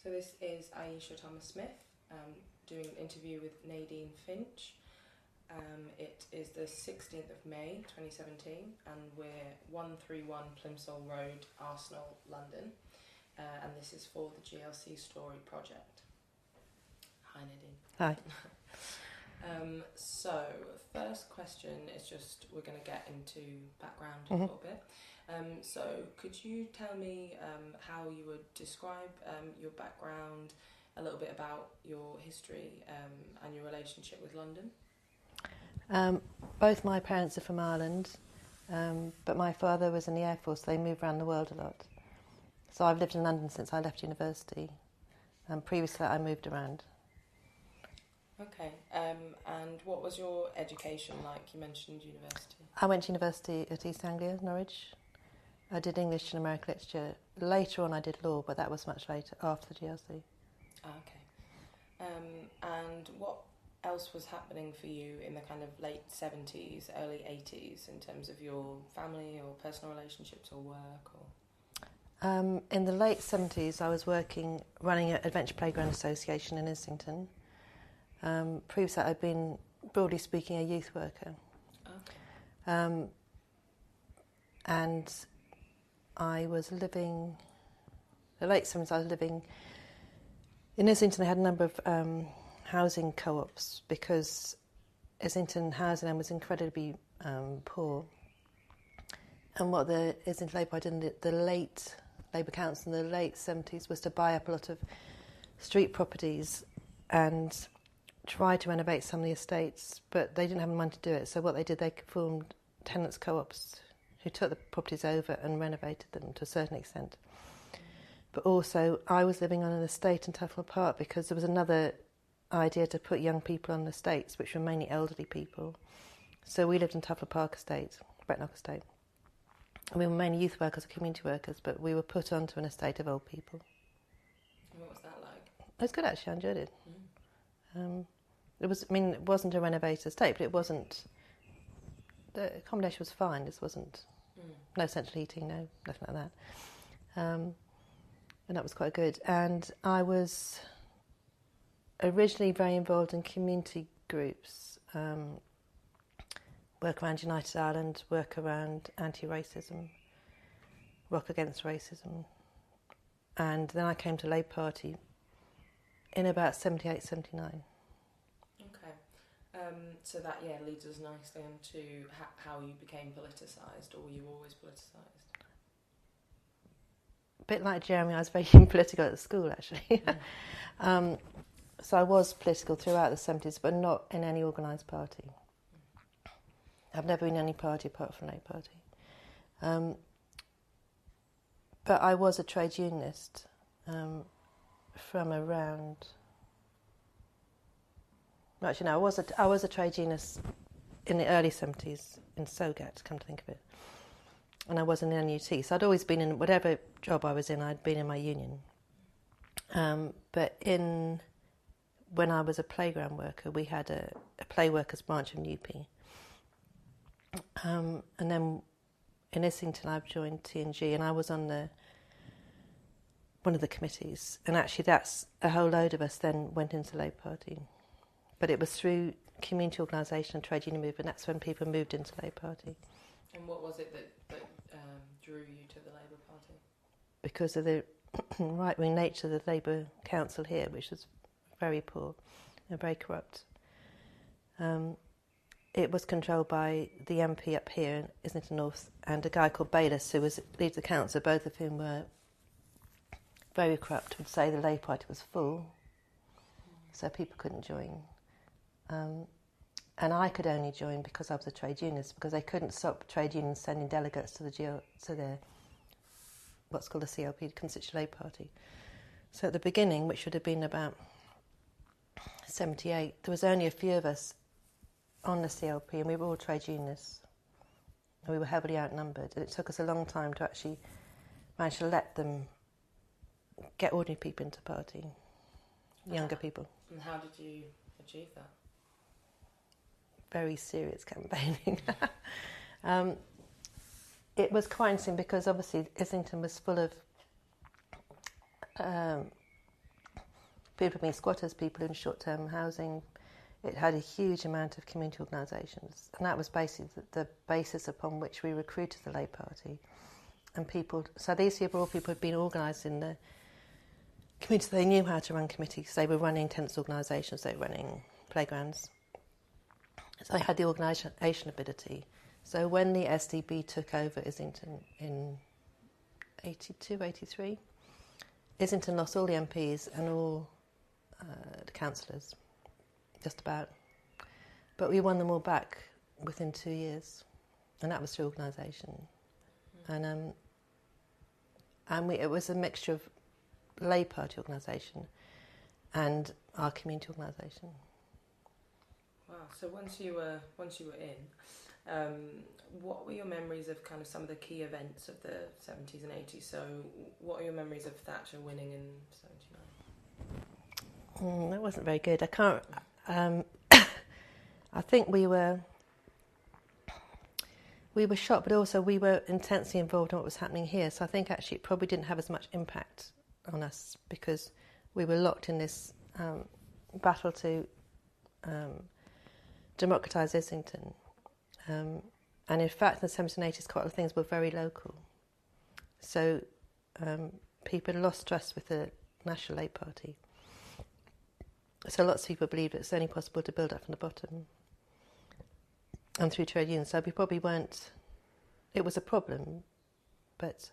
So this is Ayeisha Thomas-Smith doing an interview with Nadine Finch. It is the 16th of May 2017 and we're 131 Plimsoll Road, Arsenal, London. And this is for the GLC Story project. Hi Nadine. Hi. So first question is just, we're going to get into background a little bit. So could you tell me how you would describe your background, a little bit about your history and your relationship with London? Both my parents are from Ireland, but my father was in the Air Force, so they moved around the world a lot. So I've lived in London since I left university, and previously I moved around. Okay, and what was your education like? You mentioned university. I went to university at East Anglia, Norwich. I did English and American literature. Later on I did law, but that was much later, after the GLC. Okay. And what else was happening for you in the kind of late 70s, early 80s in terms of your family or personal relationships or work? Or in the late 70s I was running an Adventure Playground Association in Islington. Previous to that I'd been, broadly speaking, a youth worker. Okay. And I was living, the late 70s I was living in Islington. I had a number of housing co-ops because Islington housing was incredibly poor. And what the Islington Labour Party did in the late Labour Council in the late 70s was to buy up a lot of street properties and try to renovate some of the estates, but they didn't have the money to do it. So what they did, they formed tenants co-ops who took the properties over and renovated them to a certain extent. But also, I was living on an estate in Tufnell Park because there was another idea to put young people on estates, which were mainly elderly people. So we lived in Tufnell Park Estate, Brecknock Estate. And we were mainly youth workers or community workers, but we were put onto an estate of old people. And what was that like? It was good, actually. I enjoyed it. It wasn't a renovated estate, but it wasn't. The accommodation was fine. This wasn't. No central heating, no nothing like that. And that was quite good. And I was originally very involved in community groups. Work around United Ireland, work around anti-racism, rock against racism. And then I came to Labour Party in about 78, 79. Okay. So that, leads us nicely into how you became politicised, or were you always politicised? A bit like Jeremy, I was very political at school, actually. So I was political throughout the 70s, but not in any organised party. I've never been in any party apart from Labour Party. But I was a trade unionist from around... Actually, no, I was a trade unionist in the early 70s in Sogat, come to think of it. And I was in the NUT. So I'd always been in whatever job I was in, I'd been in my union. But when I was a playground worker, we had a play workers branch in UP. And then in Islington, I've joined TNG, and I was on one of the committees. And actually, that's a whole load of us then went into the Labour Party. But it was through community organisation and trade union movement. That's when people moved into the Labour Party. And what was it that drew you to the Labour Party? Because of the right-wing nature of the Labour Council here, which was very poor and very corrupt. It was controlled by the MP up here in Islington North and a guy called Bayliss, who was leader of the council, both of whom were very corrupt, would say the Labour Party was full, so people couldn't join. And I could only join because I was a trade unionist, because they couldn't stop trade unions sending delegates to their what's called the CLP, the Constituent Labour Party. So at the beginning, which would have been about 78, there was only a few of us on the CLP, and we were all trade unionists. And we were heavily outnumbered, and it took us a long time to actually manage to let them get ordinary people into the party, younger people. And how did you achieve that? Very serious campaigning. It was quite interesting because obviously Islington was full of People have been squatters, people in short-term housing. It had a huge amount of community organisations, and that was basically the basis upon which we recruited the Labour Party. And people, so these people had been organised in the community. They knew how to run committees. They were running tenants' organisations. They were running playgrounds. So they had the organisation ability. So when the SDB took over Islington in 82, 83, Islington lost all the MPs and all the councillors, just about. But we won them all back within 2 years, and that was through organisation. And it was a mixture of Labour Party organisation and our community organisation. Wow! So once you were in, what were your memories of kind of some of the key events of the 70s and 80s? So what are your memories of Thatcher winning in 79? That wasn't very good. I can't. I think we were shocked, but also we were intensely involved in what was happening here. So I think actually it probably didn't have as much impact on us because we were locked in this battle to democratise Islington. And in fact, in the 70s and 80s, quite a lot of things were very local. So people lost trust with the National Labour Party. So lots of people believed it's only possible to build up from the bottom and through trade unions. So we probably weren't... It was a problem, but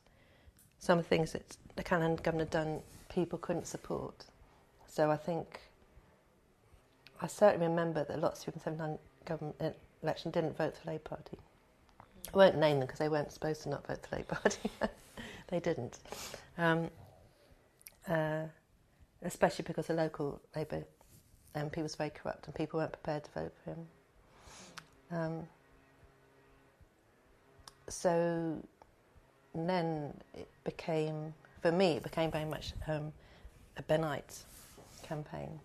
some of the things that the Callahan government had done, people couldn't support. So I think... I certainly remember that lots of people in the 79 government election didn't vote for the Labour Party. I won't name them because they weren't supposed to not vote for the Labour Party. They didn't. Especially because the local Labour MP was very corrupt and people weren't prepared to vote for him. So then it became, for me, it became very much a Bennite campaign.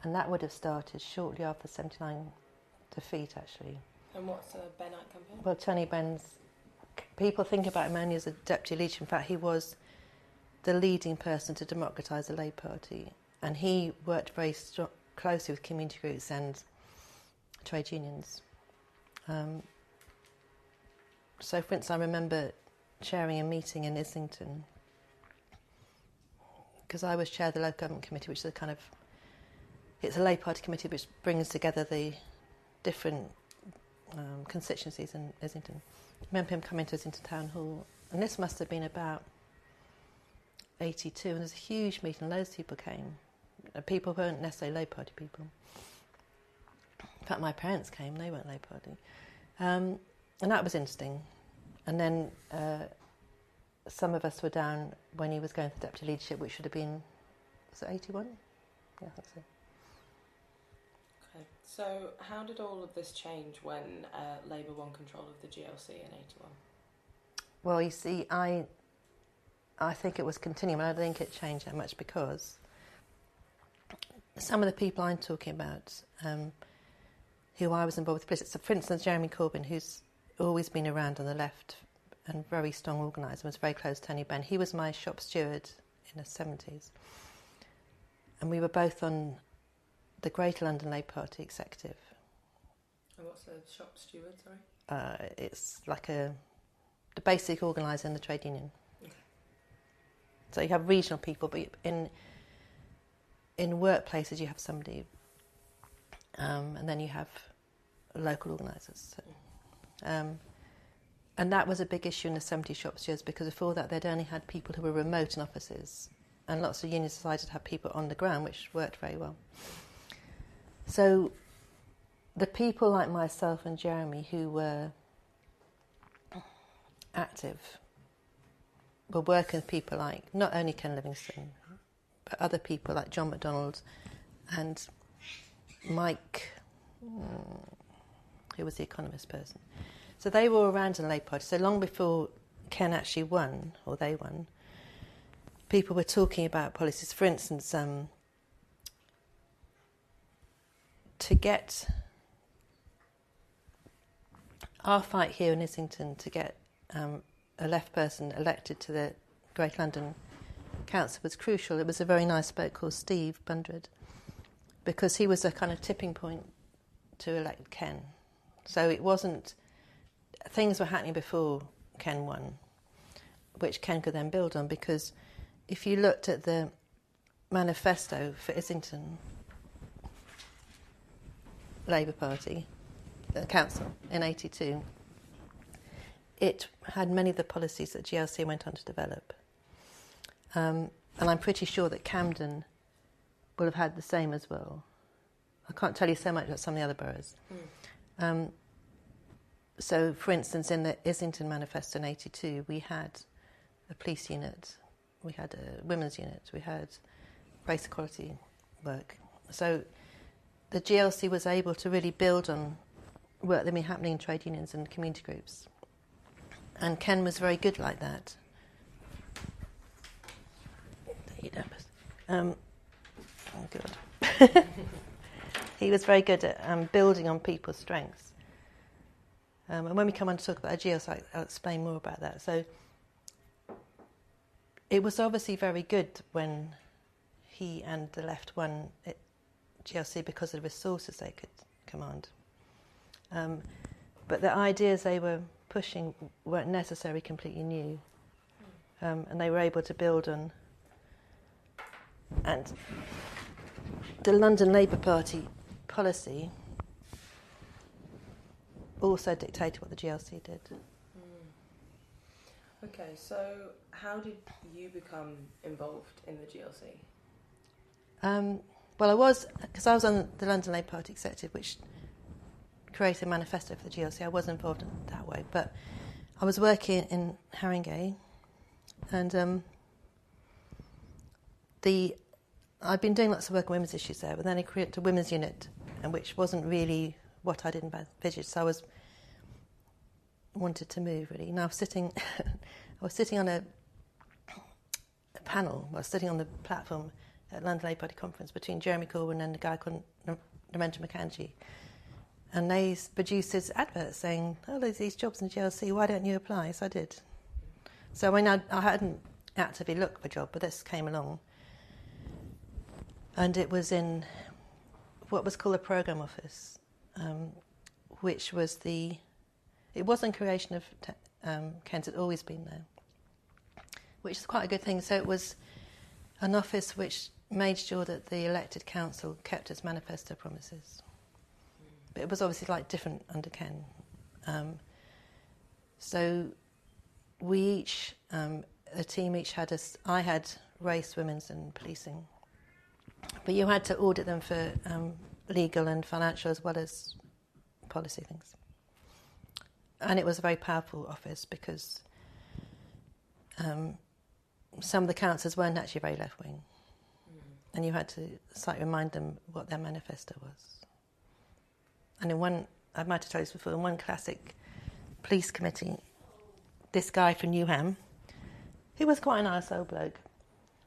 And that would have started shortly after the 79 defeat, actually. And what's a Bennite campaign? Well, Tony Benn's... People think about him only as a deputy leader. In fact, he was the leading person to democratise the Labour Party. And he worked very closely with community groups and trade unions. So, for instance, I remember chairing a meeting in Islington because I was chair of the local government committee, which is a kind of... It's a Labour Party committee which brings together the different constituencies in Islington. I remember him coming to Islington Town Hall, and this must have been about 82, and there was a huge meeting, loads of people came. People who weren't necessarily Labour Party people. In fact, my parents came, they weren't Labour Party. And that was interesting. And then some of us were down when he was going for deputy leadership, which should have been, was it 81? Yeah, I think so. Okay. So how did all of this change when Labour won control of the GLC in 81? Well, you see, I think it was continuing, but I don't think it changed that much because some of the people I'm talking about, who I was involved with, so for instance, Jeremy Corbyn, who's always been around on the left and very strong organiser, was very close to Tony Benn. He was my shop steward in the 70s. And we were both on the Greater London Labour Party executive. And what's a shop steward, sorry? It's like the basic organiser in the trade union. Okay. So you have regional people, but in workplaces you have somebody, and then you have local organisers. So, and that was a big issue in the 70s shop stewards because before that they'd only had people who were remote in offices, and lots of unions decided to have people on the ground, which worked very well. So the people like myself and Jeremy who were active were working with people like not only Ken Livingstone, but other people like John MacDonald and Mike, who was the economist person. So they were around in the Labour Party. So long before Ken actually won, or they won, people were talking about policies. For instance, to get our fight here in Islington to get a left person elected to the Greater London council was crucial. It was a very nice bloke called Steve Bundred, because he was a kind of tipping point to elect Ken. So it wasn't... Things were happening before Ken won, which Ken could then build on, because if you looked at the manifesto for Islington Labour Party, the council, in 82, it had many of the policies that GLC went on to develop. And I'm pretty sure that Camden will have had the same as well. I can't tell you so much about some of the other boroughs. So, for instance, in the Islington Manifesto in 82, we had a police unit, we had a women's unit, we had race equality work. So the GLC was able to really build on work that had been happening in trade unions and community groups. And Ken was very good like that. Oh, God. He was very good at building on people's strengths. And when we come on to talk about a GLC, I'll explain more about that. So it was obviously very good when he and the left won at GLC because of the resources they could command. But the ideas they were pushing weren't necessarily completely new. And they were able to build on... And the London Labour Party policy also dictated what the GLC did. Okay, so how did you become involved in the GLC? Well, I was on the London Labour Party executive, which created a manifesto for the GLC. I was involved in that way, but I was working in Haringey, and I'd been doing lots of work on women's issues there, but then I created a women's unit, and which wasn't really what I didn't envisage. So I wanted to move really. And I was sitting on a panel. I was sitting on the platform at London Labour Party conference between Jeremy Corbyn and a guy called Narendra McAngie, and they produced this advert saying, "Oh, there's these jobs in the GLC. Why don't you apply?" So I did. So I mean, I hadn't actively looked for a job, but this came along, and it was in what was called a programme office, which was it wasn't creation of Ken's, had always been there, which is quite a good thing. So it was an office which made sure that the elected council kept its manifesto promises. But it was obviously like different under Ken. So we each, a team each had I had race, women's and policing. But you had to audit them for legal and financial as well as policy things. And it was a very powerful office because some of the councillors weren't actually very left-wing. And you had to slightly remind them what their manifesto was. And in one, I might have told you this before, in one classic police committee, this guy from Newham, he was quite a nice old bloke,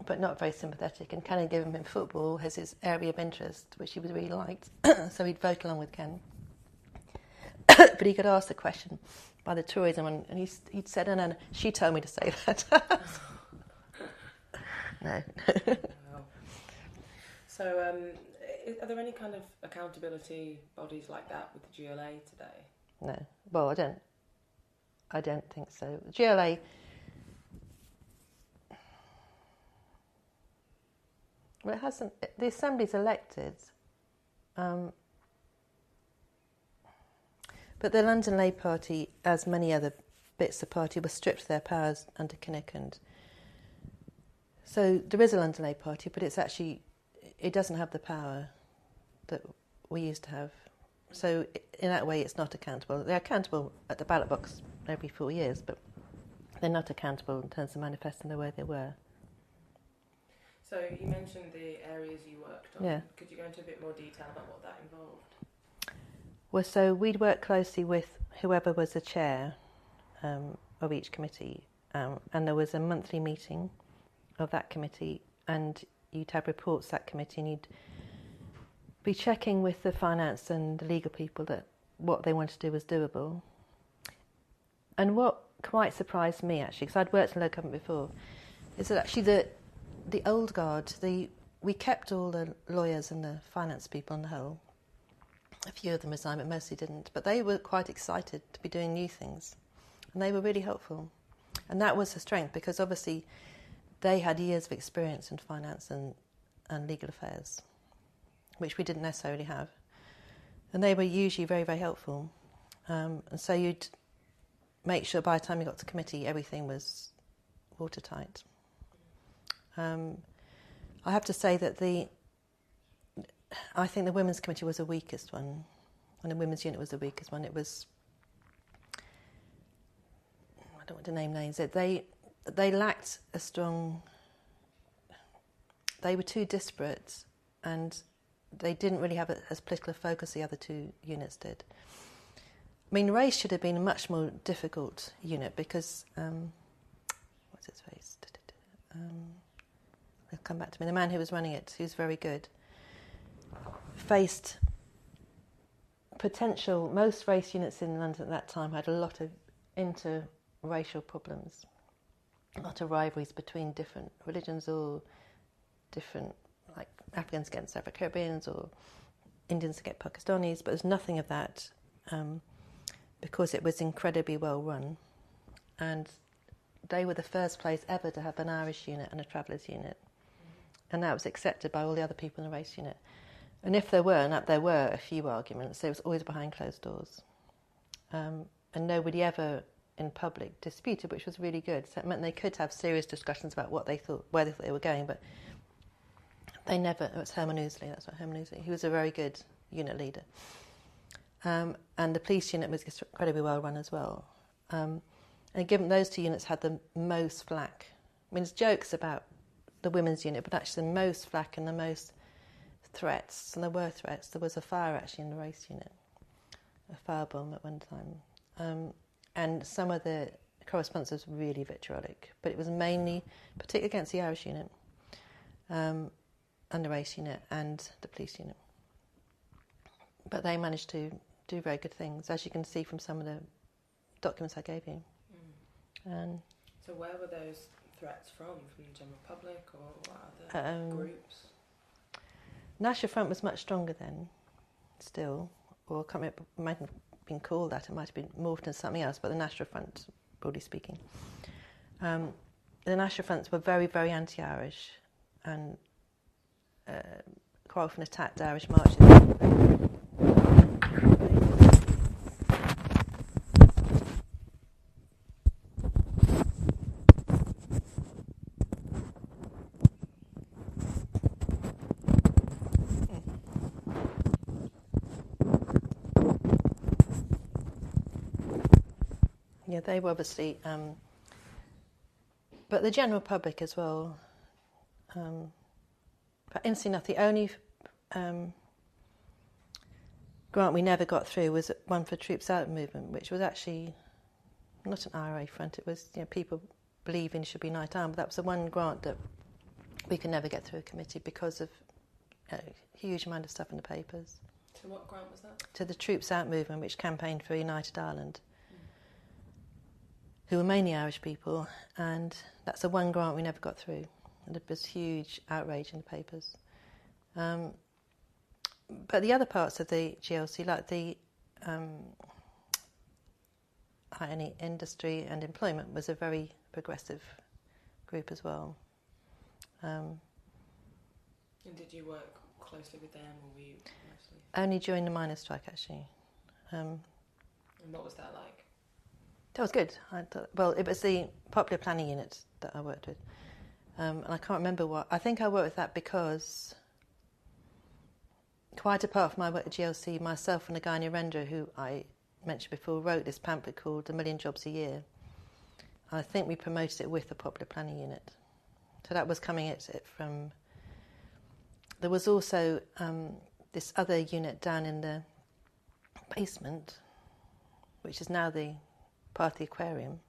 but not very sympathetic, and Ken had given him football as his area of interest, which he really liked, so he'd vote along with Ken. But he got asked a question by the tourism one, and he'd said, no, she told me to say that. No. So are there any kind of accountability bodies like that with the GLA today? No. Well, I don't think so. The GLA... Well, it hasn't... The Assembly's elected, but the London Labour Party, as many other bits of the party, were stripped of their powers under Kinnock, and so there is a London Labour Party, but it's actually... It doesn't have the power that we used to have. So in that way, it's not accountable. They're accountable at the ballot box every 4 years, but they're not accountable in terms of manifesting the way they were. So you mentioned the areas you worked on. Yeah. Could you go into a bit more detail about what that involved? Well, so we'd work closely with whoever was the chair of each committee, and there was a monthly meeting of that committee, and you'd have reports to that committee, and you'd be checking with the finance and the legal people that what they wanted to do was doable. And what quite surprised me, actually, because I'd worked in local government before, is that actually the old guard, we kept all the lawyers and the finance people on the whole. A few of them resigned, but mostly didn't. But they were quite excited to be doing new things, and they were really helpful. And that was a strength, because obviously they had years of experience in finance and legal affairs, which we didn't necessarily have. And they were usually very, very helpful. And so you'd make sure by the time you got to committee, everything was watertight. I have to say that I think the Women's Committee was the weakest one, and the Women's Unit was the weakest one. It was, I don't want to name names, they lacked a strong, they were too disparate, and they didn't really have as political a focus as the other two units did. I mean, race should have been a much more difficult unit because, what's its face? They'll come back to me. The man who was running it, who's very good, faced potential. Most race units in London at that time had a lot of interracial problems, a lot of rivalries between different religions or different, like Africans against Afro-Caribbeans or Indians against Pakistanis, but there's nothing of that because it was incredibly well run, and they were the first place ever to have an Irish unit and a Travellers unit, and that was accepted by all the other people in the race unit. And if there weren't, there were a few arguments. There was always behind closed doors, and nobody ever in public disputed, which was really good. So it meant they could have serious discussions about what they thought, where they thought they were going, but they never. It was Herman Ousley. That's what Herman Ousley. He was a very good unit leader, and the police unit was incredibly well run as well. And given those two units had the most flack, I mean, there's jokes about the women's unit, but actually the most flack and the most threats, and there were threats. There was a fire actually in the race unit, a firebomb at one time, and some of the correspondence was really vitriolic, but it was mainly, particularly against the Irish unit, and the race unit and the police unit. But they managed to do very good things, as you can see from some of the documents I gave you. So where were those threats from the general public or what other groups? National Front was much stronger then, still, or I can't remember, it might have been called that, it might have been morphed into something else, but the National Front, broadly speaking. The National Fronts were very, very anti-Irish, and quite often attacked Irish marches. Yeah, they were obviously, but the general public as well. But interestingly enough, the only grant we never got through was one for Troops Out movement, which was actually not an IRA front. It was, people believing it should be night armed, but that was the one grant that we could never get through a committee because of a huge amount of stuff in the papers. So what grant was that? To the Troops Out movement, which campaigned for United Ireland, who were mainly Irish people, and that's the one grant we never got through. And there was huge outrage in the papers. But the other parts of the GLC, like the high industry and employment, was a very progressive group as well. And did you work closely with them, or were you mostly? Only during the miners' strike, actually. And what was that like? That was good. Well, it was the Popular Planning Unit that I worked with. And I can't remember what. I think I worked with that because, quite apart from my work at GLC, myself and a guy in Narendra, who I mentioned before, wrote this pamphlet called A Million Jobs a Year. I think we promoted it with the Popular Planning Unit. So that was coming at it from... There was also this other unit down in the basement, which is now the part of the aquarium,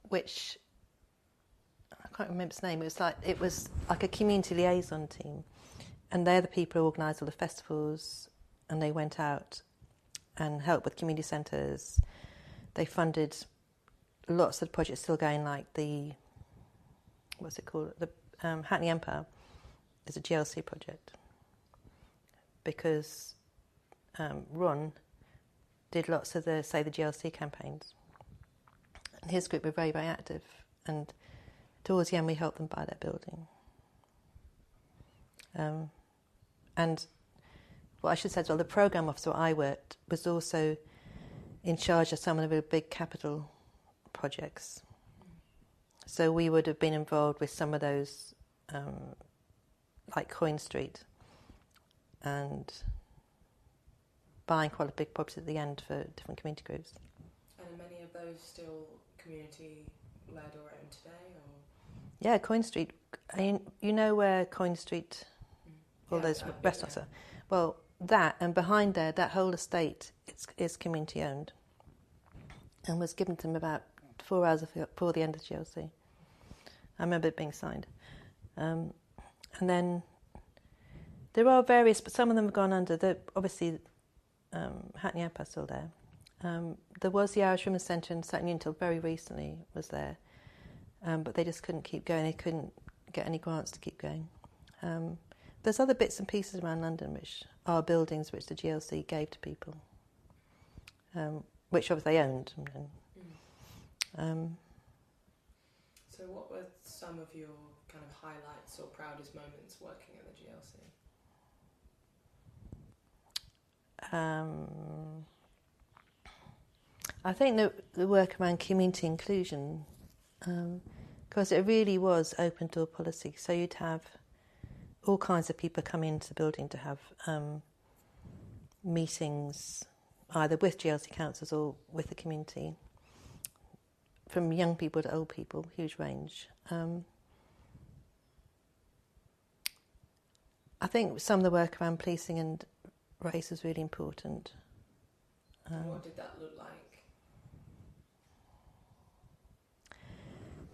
which... I can't remember its name. It was like a community liaison team, and they're the people who organised all the festivals, and they went out and helped with community centres. They funded lots of projects still going, like the what's it called? The Hackney Empire is a GLC project because Ron did lots of the GLC campaigns. And his group were very, very active. And towards the end, we helped them buy that building. And what I should say as well, the programme officer where I worked was also in charge of some of the big capital projects. So we would have been involved with some of those, like Coin Street, and buying quite a big property at the end for different community groups. And are many of those still community-led or owned today? Or? Yeah, Coin Street. I mean, you know where Coin Street, all those restaurants are? Well, that, and behind there, that whole estate is community-owned and was given to them about 4 hours before the end of the GLC. I remember it being signed. And then there are various, but some of them have gone under. Obviously, Hackney Empire is still there. There was the Irish Women's Centre in Sutton until very recently was there, but they just couldn't keep going. They couldn't get any grants to keep going. There's other bits and pieces around London which are buildings which the GLC gave to people, which obviously they owned. So what were some of your kind of highlights or proudest moments working at the GLC? I think the work around community inclusion, because it really was open door policy. So you'd have all kinds of people come into the building to have meetings, either with GLC councils or with the community, from young people to old people, huge range. I think some of the work around policing and race was really important. What did that look like?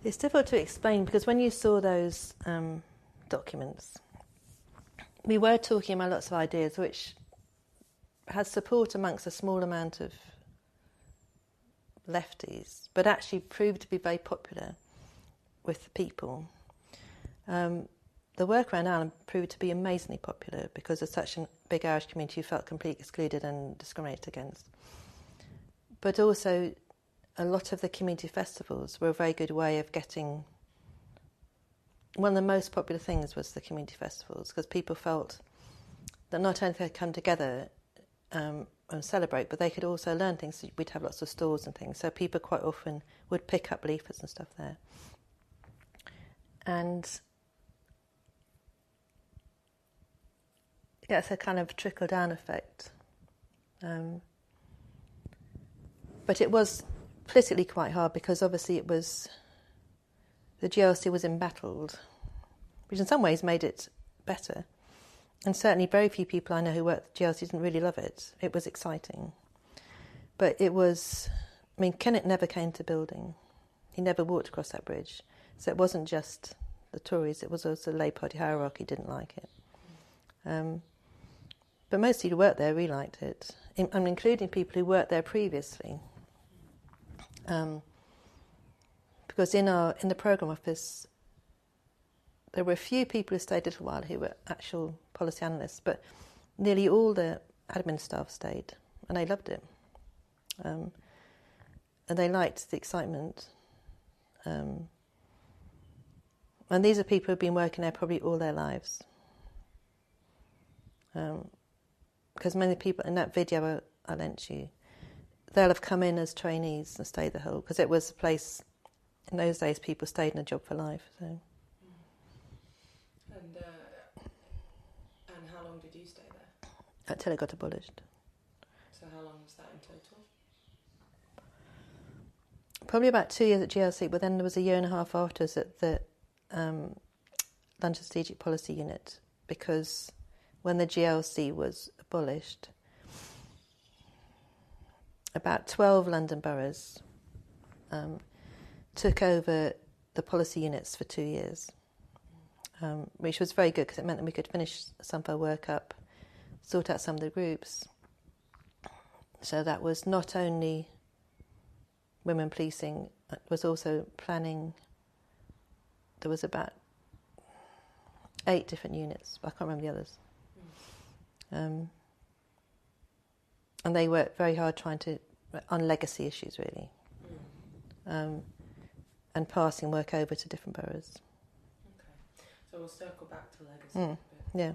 It's difficult to explain because when you saw those documents, we were talking about lots of ideas which had support amongst a small amount of lefties, but actually proved to be very popular with the people. The work around Ireland proved to be amazingly popular because of such a big Irish community who felt completely excluded and discriminated against. But also, a lot of the community festivals were a very good way of getting... One of the most popular things was the community festivals because people felt that not only they could come together and celebrate, but they could also learn things. So we'd have lots of stores and things, so people quite often would pick up leaflets and stuff there. And yeah, it's a kind of trickle-down effect. But it was politically quite hard because obviously the GLC was embattled, which in some ways made it better. And certainly very few people I know who worked at the GLC didn't really love it. It was exciting. But it was... I mean, Kennett never came to the building. He never walked across that bridge. So it wasn't just the Tories, it was also the Labour Party hierarchy didn't like it. But most people who worked there really liked it, including people who worked there previously. Because in the programme office, there were a few people who stayed a little while who were actual policy analysts, but nearly all the admin staff stayed, and they loved it. And they liked the excitement. And these are people who've been working there probably all their lives. Because many people in that video I lent you, they'll have come in as trainees and stayed the whole, because it was a place, in those days people stayed in a job for life. So. And how long did you stay there? Until it got abolished. So how long was that in total? Probably about 2 years at GLC, but then there was a year and a half afterwards at the London Strategic Policy Unit, because when the GLC was abolished, about 12 London boroughs took over the policy units for 2 years, which was very good because it meant that we could finish some of our work up, sort out some of the groups. So that was not only women policing, it was also planning there was about 8 different units. I can't remember the others. And they worked very hard on legacy issues, really, and passing work over to different boroughs. Okay, so we'll circle back to legacy a bit. Yeah.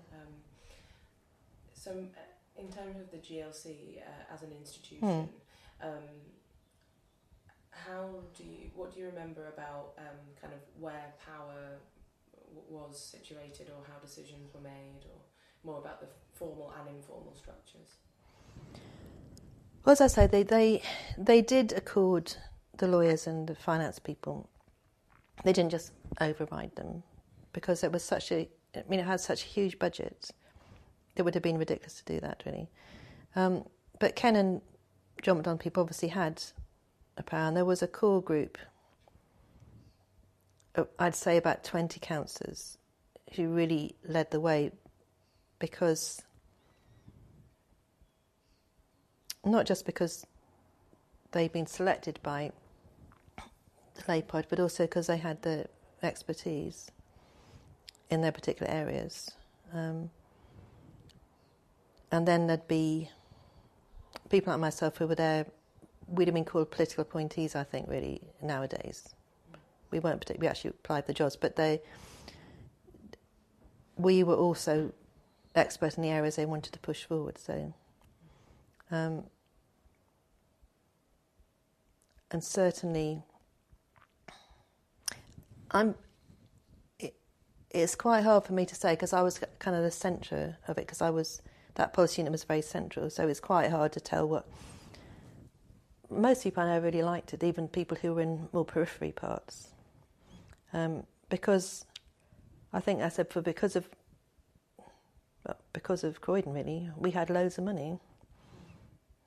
So in terms of the GLC as an institution, what do you remember about kind of where power was situated, or how decisions were made, or more about the formal and informal structures? Well, as I say, they did accord the lawyers and the finance people. They didn't just override them, because it was it had such a huge budget. It would have been ridiculous to do that, really. But Ken and John McDonald people obviously had a power, and there was a core group, I'd say about 20 councillors, who really led the way, because not just because they'd been selected by the Labour Party, but also because they had the expertise in their particular areas. And then there'd be people like myself who were there. We'd have been called political appointees, I think, really, nowadays. We weren't particularly, we actually applied for the jobs, but we were also expert in the areas they wanted to push forward. So, and certainly, it's quite hard for me to say, because I was kind of the centre of it, because that policy unit was very central, so it's quite hard to tell what. Most people I know really liked it, even people who were in more periphery parts, because I think I said because of Croydon, really, we had loads of money,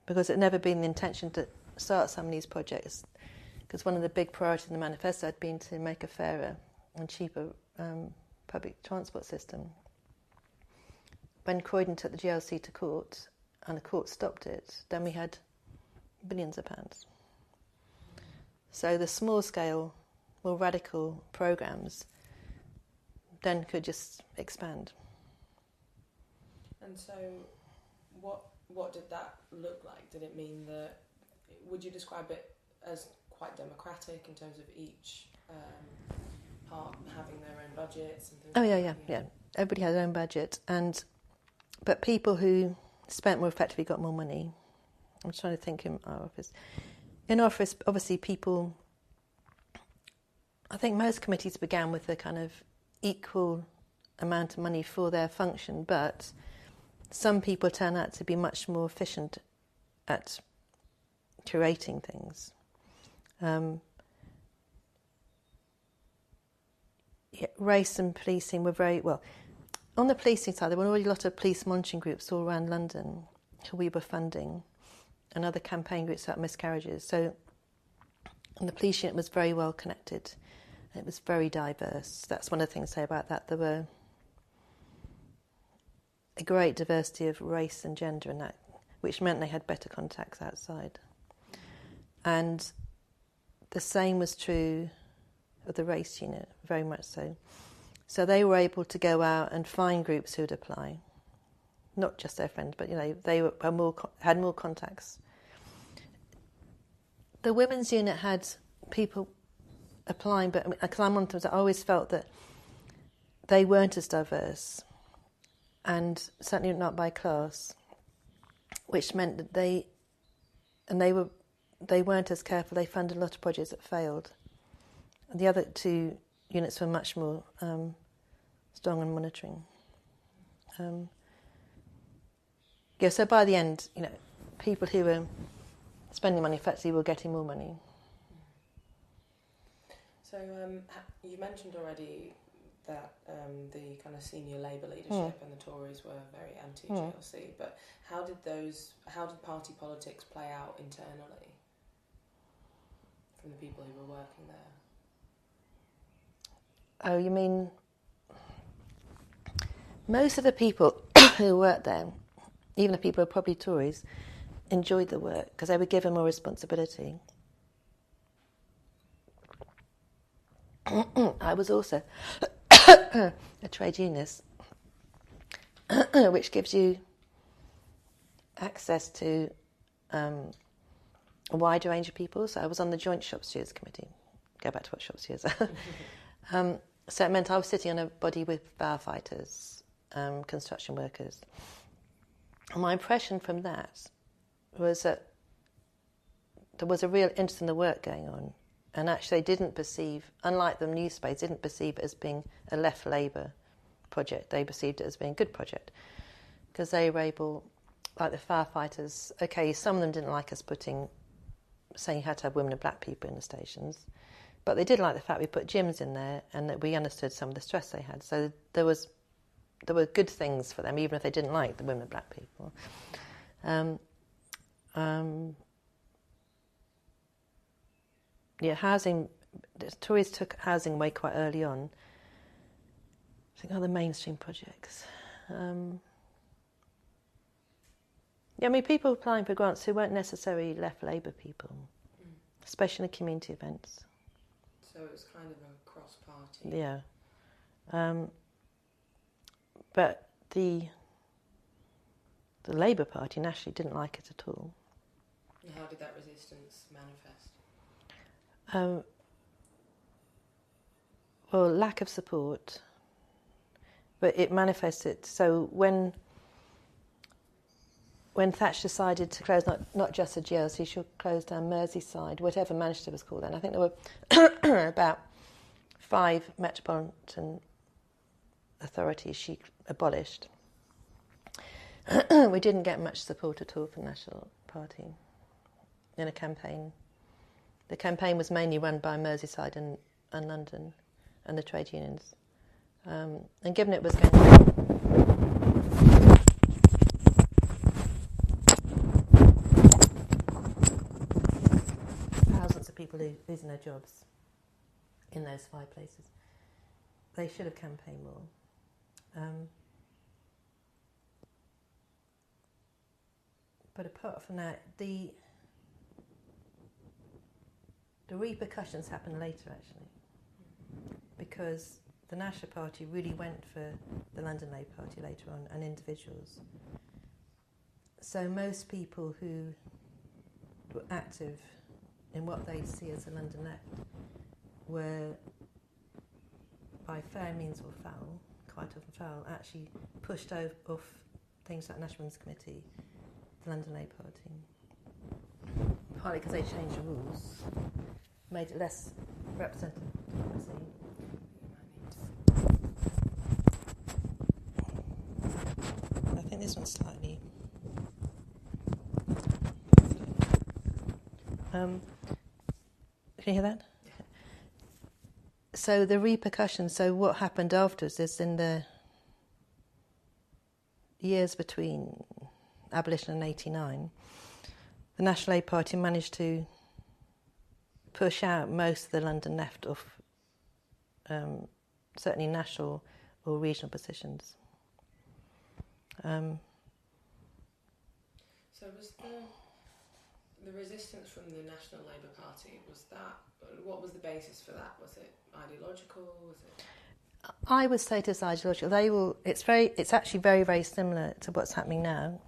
because it had never been the intention to start some of these projects, because one of the big priorities in the manifesto had been to make a fairer and cheaper public transport system. When Croydon took the GLC to court and the court stopped it, then we had billions of pounds. So the small scale, more radical programmes then could just expand. And so what did that look like? Did it mean that, would you describe it as quite democratic in terms of each part having their own budgets and things? Oh yeah. Everybody had their own budget, but people who spent more effectively got more money. I'm trying to think in our office. In our office, obviously, people. I think most committees began with a kind of equal amount of money for their function, but some people turn out to be much more efficient at curating things. Race and policing were very well. On the policing side, there were already a lot of police monitoring groups all around London who we were funding, and other campaign groups about miscarriages. So, and the police unit was very well connected. It was very diverse. That's one of the things I say about that. There were a great diversity of race and gender in that, which meant they had better contacts outside. And the same was true of the race unit, very much so. So they were able to go out and find groups who would apply, not just their friends, but they had more contacts. The women's unit had people applying, but because I'm one of them, I always felt that they weren't as diverse, and certainly not by class, which meant that they weren't as careful. They funded a lot of projects that failed. And the other two units were much more strong on monitoring. So by the end, people who were spending money effectively were getting more money. So you mentioned already that the kind of senior Labour leadership and the Tories were very anti-GLC, but how did party politics play out internally from the people who were working there? Oh, you mean most of the people who worked there, even the people who were probably Tories, enjoyed the work because they were given more responsibility. I was also a trade unionist, which gives you access to a wide range of people. So I was on the Joint Shop Stewards Committee. Go back to what shop stewards are. So it meant I was sitting on a body with firefighters, construction workers. And my impression from that was that there was a real interest in the work going on, and actually they didn't perceive, unlike the new space, didn't perceive it as being a left Labour project. They perceived it as being a good project, because they were able, like the firefighters, okay, some of them didn't like us saying you had to have women and black people in the stations, but they did like the fact we put gyms in there and that we understood some of the stress they had. So there were good things for them, even if they didn't like the women and black people. Housing, the Tories took housing away quite early on. I think other mainstream projects. People applying for grants who weren't necessarily left Labour people, especially in the community events. So it was kind of a cross-party. Yeah. But the Labour Party nationally didn't like it at all. And how did that resistance manifest? Well, lack of support. But it manifested. So when Thatcher decided to close not just the jails, she should close down Merseyside, whatever Manchester was called then. I think there were about 5 metropolitan authorities she abolished. We didn't get much support at all from the National Party in a campaign. The campaign was mainly run by Merseyside and London and the trade unions. And given it was going to... thousands of people losing their jobs in those 5 places, they should have campaigned more. But apart from that, the repercussions happened later, actually, because the National Party really went for the London Labour Party later on, and individuals. So most people who were active in what they see as the London left were, by fair means or foul, quite often foul, actually pushed off things like National Women's Committee, the London Labour Party, partly because they changed the rules, made it less representative. I think this one's slightly... can you hear that? Yeah. So the repercussions, so what happened afterwards is in the years between abolition and 89, the National Labour Party managed to push out most of the London left off certainly national or regional positions. So was the resistance from the National Labour Party, what was the basis for that? Was it ideological? Was it? I would say it is ideological. It's actually very, very similar to what's happening now.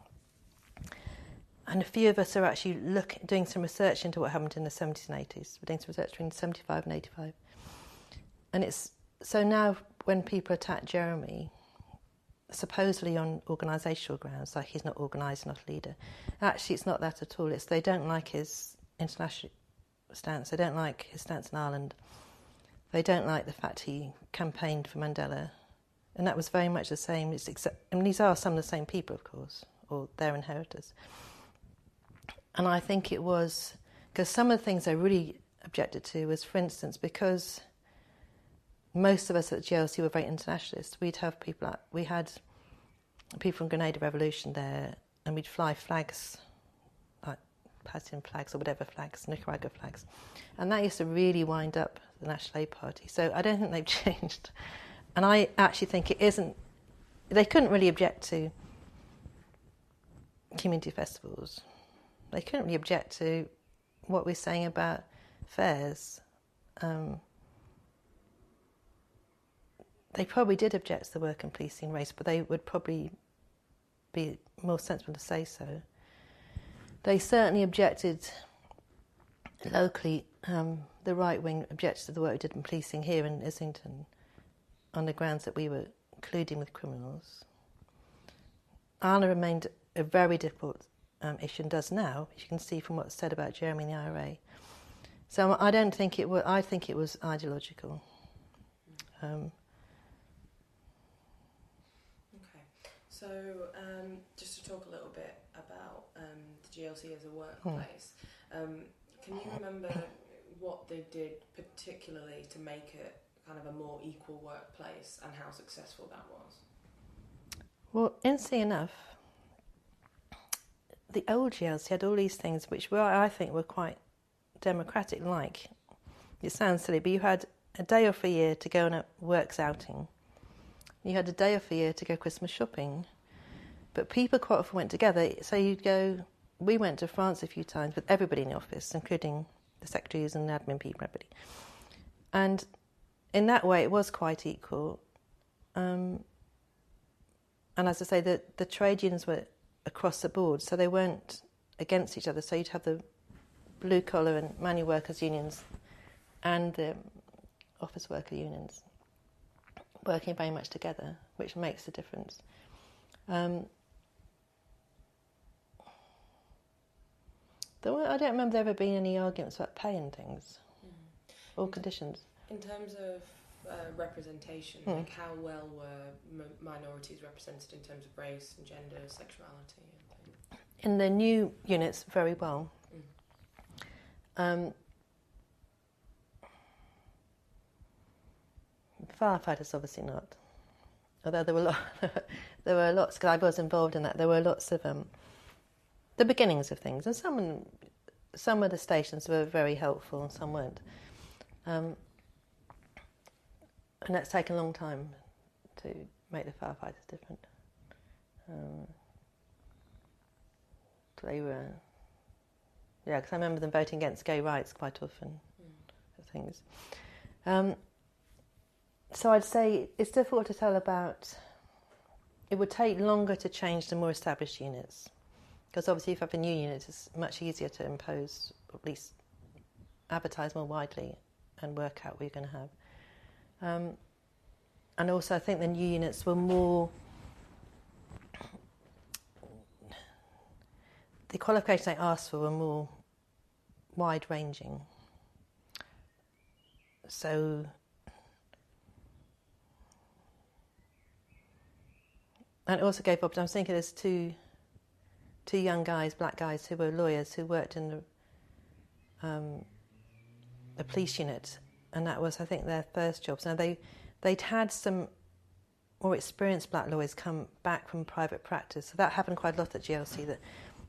And a few of us are actually doing some research into what happened in the 70s and 80s. We're doing some research between 75 and 85. And it's so now when people attack Jeremy, supposedly on organisational grounds, like he's not organised, not a leader, actually it's not that at all. It's they don't like his international stance. They don't like his stance in Ireland. They don't like the fact he campaigned for Mandela. And that was very much the same. These are some of the same people, of course, or their inheritors. And I think it was, because some of the things I really objected to was, for instance, because most of us at the GLC were very internationalist, we had people from Grenada Revolution there, and we'd fly flags, like Palestinian flags or whatever flags, Nicaragua flags. And that used to really wind up the National Labour Party. So I don't think they've changed. And I actually think it isn't, they couldn't really object to community festivals. They couldn't really object to what we're saying about fairs. they probably did object to the work in policing race, but they would probably be more sensible to say so. They certainly objected locally. The right wing objected to the work we did in policing here in Islington on the grounds that we were colluding with criminals. IRA remained a very difficult issue and does now, as you can see from what's said about Jeremy and the IRA. So I don't think it was. I think it was ideological. Okay. So just to talk a little bit about the GLC as a workplace, can you remember what they did particularly to make it kind of a more equal workplace and how successful that was? Well, interestingly enough, the old GLC had all these things which were, I think, were quite democratic. Like, it sounds silly, but you had a day off a year to go on a works outing. You had a day off a year to go Christmas shopping. But people quite often went together. So you'd go, we went to France a few times with everybody in the office, including the secretaries and admin people, everybody. And in that way, it was quite equal. And as I say, the trade unions were across the board, so they weren't against each other. So you'd have the blue collar and manual workers unions and the office worker unions working very much together, which makes a difference. I don't remember there ever being any arguments about pay and things, or conditions. In terms of representation, like how well were minorities represented in terms of race and gender, sexuality and things? In the new units, very well. Firefighters, obviously not. Although there were lots, because I was involved in that. There were lots of the beginnings of things, and some of the stations were very helpful, and some weren't. And that's taken a long time to make the firefighters different. They were, because I remember them voting against gay rights quite often. Things. So I'd say it's difficult to tell about. It would take longer to change the more established units, because obviously if you have a new unit, it's much easier to impose, or at least advertise more widely and work out what you're going to have. And also I think the new units were more, the qualifications they asked for were more wide-ranging. So, and it also gave up, I was thinking there's two young guys, black guys, who were lawyers who worked in the police unit, and that was, I think, their first jobs. Now they'd had some more experienced black lawyers come back from private practice, so that happened quite a lot at GLC, that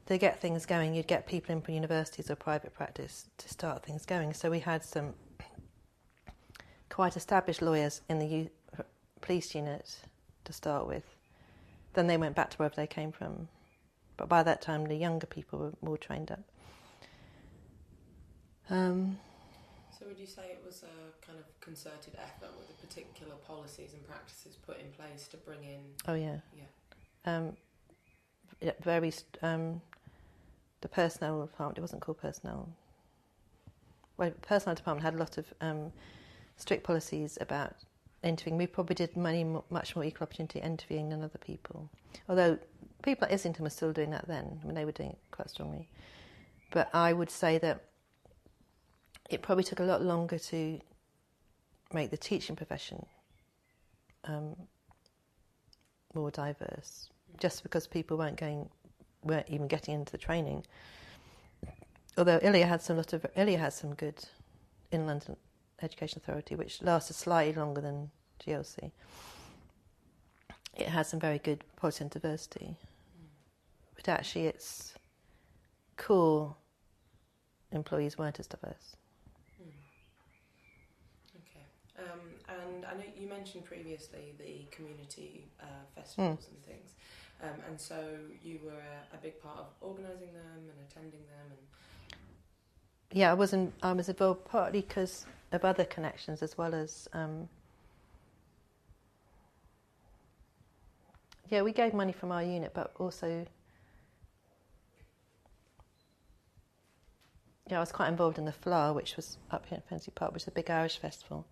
to get things going, you'd get people in from universities or private practice to start things going. So we had some quite established lawyers in the police unit to start with. Then they went back to wherever they came from. But by that time, the younger people were more trained up. So would you say it was a kind of concerted effort with the particular policies and practices put in place to bring in... Oh, yeah. The personnel department, it wasn't called personnel. Well, the personnel department had a lot of strict policies about interviewing. We probably did much more equal opportunity interviewing than other people. Although people at Islington were still doing that then. I mean, they were doing it quite strongly. But I would say that it probably took a lot longer to make the teaching profession more diverse, just because people weren't even getting into the training. Although ILIA had some good in London Education Authority, which lasted slightly longer than GLC. It had some very good policy on diversity, but actually its core employees weren't as diverse. Okay, and I know you mentioned previously the community festivals and things, and so you were a big part of organising them and attending them. And yeah, I was involved partly because of other connections, as well as yeah, we gave money from our unit, but also, yeah, I was quite involved in the Flower, which was up here in Finsbury Park, which is a big Irish festival,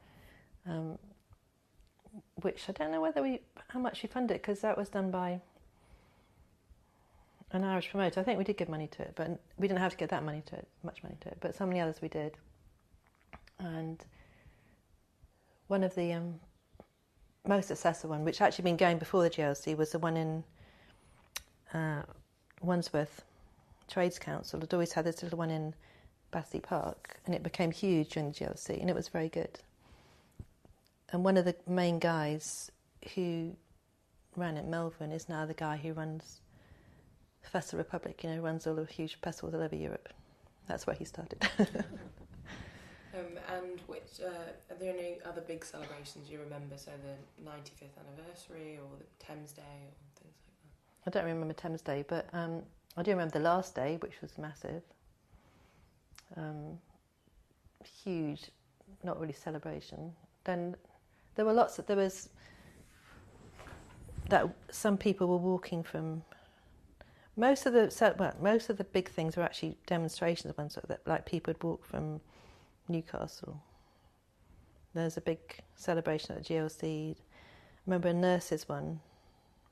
which I don't know how much we funded, because that was done by an Irish promoter. I think we did give money to it, but we didn't have to get much money to it, but so many others we did. And one of the most successful one, which actually been going before the GLC, was the one in Wandsworth Trades Council. Had always had this little one in Battersea Park, and it became huge during the GLC, and it was very good. And one of the main guys who ran it, Melbourne, is now the guy who runs Festival Republic, runs all the huge festivals all over Europe. That's where he started. And which are there any other big celebrations you remember? So the 95th anniversary or the Thames Day or things like that? I don't remember Thames Day, but I do remember the last day, which was massive. Huge, not really celebration. Then there was that some people were walking from. Most of the big things were actually demonstrations. Ones that like people would walk from Newcastle. There's a big celebration at the GLC. I remember a nurses one,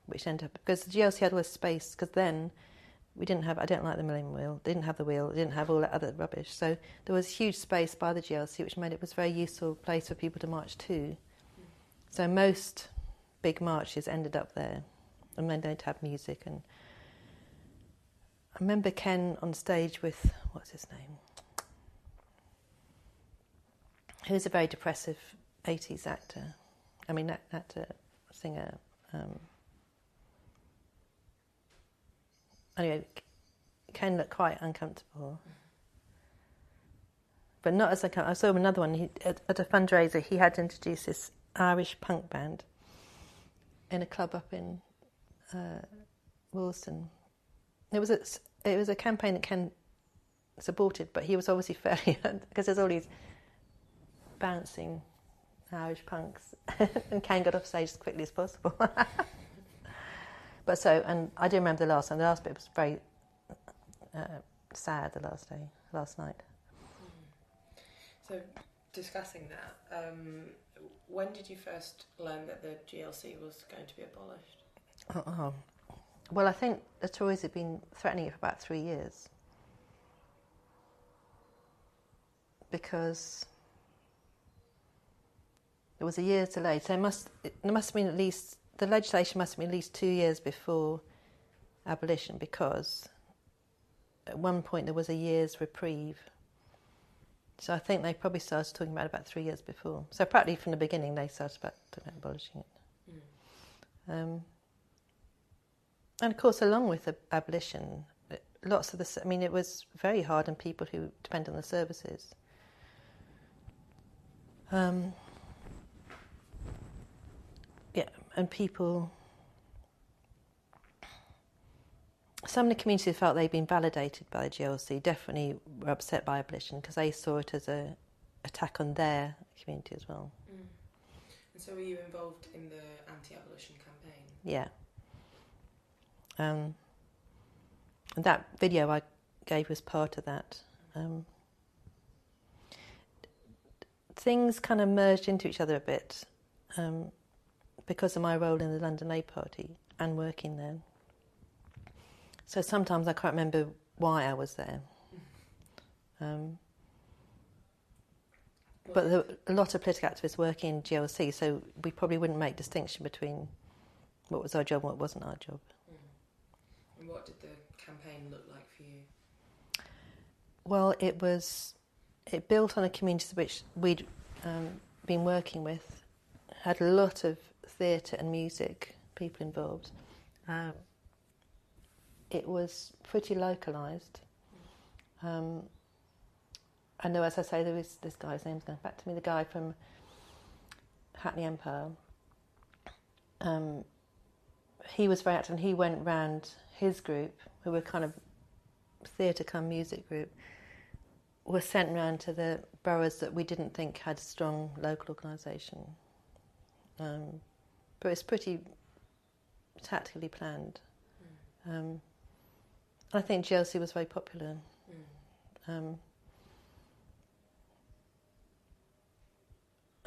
which ended up because the GLC had all this space. Because then we didn't have. I don't like the Millennium Wheel. They didn't have the wheel. They didn't have all that other rubbish. So there was huge space by the GLC, which made it was a very useful place for people to march to. So most big marches ended up there, and then they'd have music. And I remember Ken on stage with what's his name. He was a very depressive 80s actor. I mean, actor, singer. Anyway, Ken looked quite uncomfortable. But not as uncomfortable. I saw another one. At a fundraiser, he had introduced this Irish punk band in a club up in Willesden. It was a campaign that Ken supported, but he was obviously fairly because there's all these bouncing Irish punks, and Ken got off stage as quickly as possible. And I do remember the last one. The last bit was very sad. Last night. So, discussing that, when did you first learn that the GLC was going to be abolished? Well, I think the Tories had been threatening it for about 3 years, because there was a year's delay. So there must have been the legislation must have been at least 2 years before abolition, because at one point there was a year's reprieve. So I think they probably started talking about 3 years before. So practically from the beginning they started about abolishing it. And of course, along with the abolition, it was very hard on people who depend on the services. And people, some of the communities felt they'd been validated by the GLC, definitely were upset by abolition because they saw it as an attack on their community as well. And so were you involved in the anti-abolition campaign? Yeah. And that video I gave was part of that. Things kind of merged into each other a bit because of my role in the London Labour Party and working there. So sometimes I can't remember why I was there. But a lot of political activists work in GLC, so we probably wouldn't make distinction between what was our job and what wasn't our job. And what did the campaign look like for you? Well, it built on a community which we'd been working with, had a lot of theatre and music people involved. It was pretty localised. I know, as I say, there was this guy's name's going back to me, the guy from Hackney Empire. He was very active, and he went round his group, who were kind of theatre come music group, were sent round to the boroughs that we didn't think had strong local organisation. But it's pretty tactically planned. I think GLC was very popular. And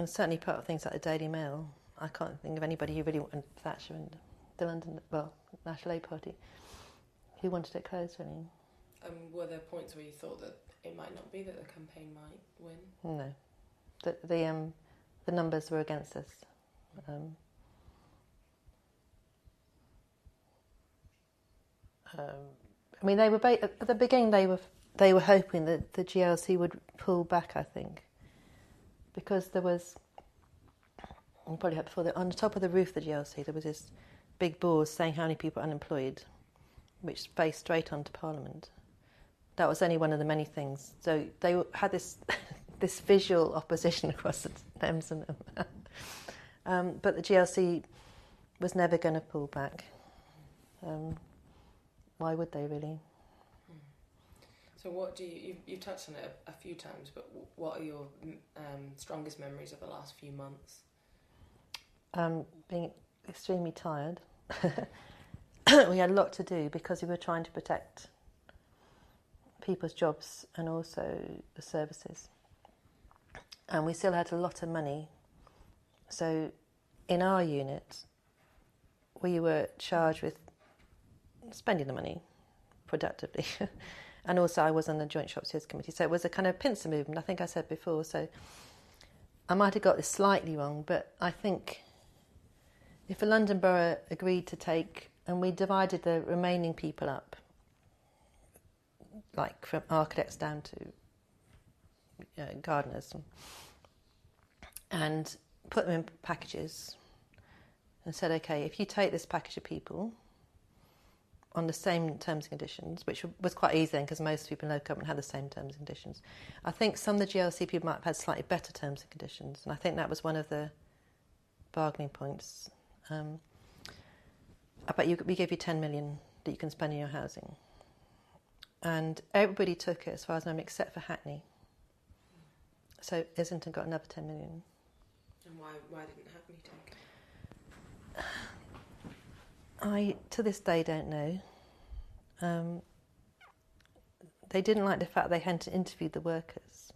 certainly part of things like the Daily Mail, I can't think of anybody who really wanted Thatcher and the National Labour Party, who wanted it closed, really. Were there points where you thought that it might not be, that the campaign might win? No. The numbers were against us. I mean, they were at the beginning. They were hoping that the GLC would pull back, I think, because there was, you probably heard before, that on the top of the roof of the GLC there was this big board saying how many people are unemployed, which faced straight onto Parliament. That was only one of the many things. So they had this this visual opposition across the Thames, but the GLC was never going to pull back. Why would they really? So what do you've touched on it a few times, but what are your strongest memories of the last few months? Being extremely tired. We had a lot to do because we were trying to protect people's jobs and also the services. And we still had a lot of money. So in our unit, we were charged with spending the money productively. And also I was on the Joint Shop Stewards Committee. So it was a kind of pincer movement, I think I said before. So I might have got this slightly wrong, but I think if a London Borough agreed to take, and we divided the remaining people up, like from architects down to gardeners, and put them in packages and said, okay, if you take this package of people on the same terms and conditions, which was quite easy then because most people in local government had the same terms and conditions. I think some of the GLC people might have had slightly better terms and conditions, and I think that was one of the bargaining points. We give you 10 million that you can spend in your housing. And everybody took it, as far as I know, except for Hackney. So Islington got another 10 million. And why didn't Hackney take it? I, to this day, don't know. They didn't like the fact they hadn't interviewed the workers,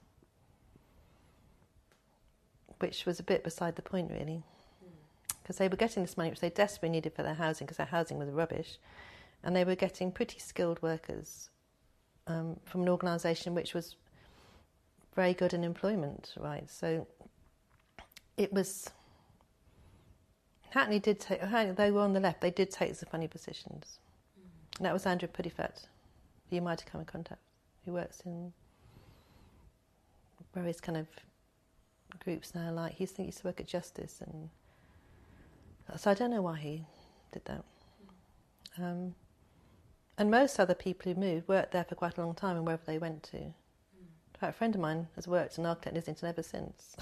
which was a bit beside the point, really, because they were getting this money which they desperately needed for their housing, because their housing was rubbish, and they were getting pretty skilled workers from an organisation which was very good in employment, right? So it was... Hackney did take, they were on the left, they did take some funny positions. And that was Andrew Puddifat, who you might have come in contact with, who works in various kind of groups now, like he used to work at Justice, and so I don't know why he did that. And most other people who moved worked there for quite a long time, and wherever they went to. In fact, a friend of mine has worked as an architect in Islington ever since.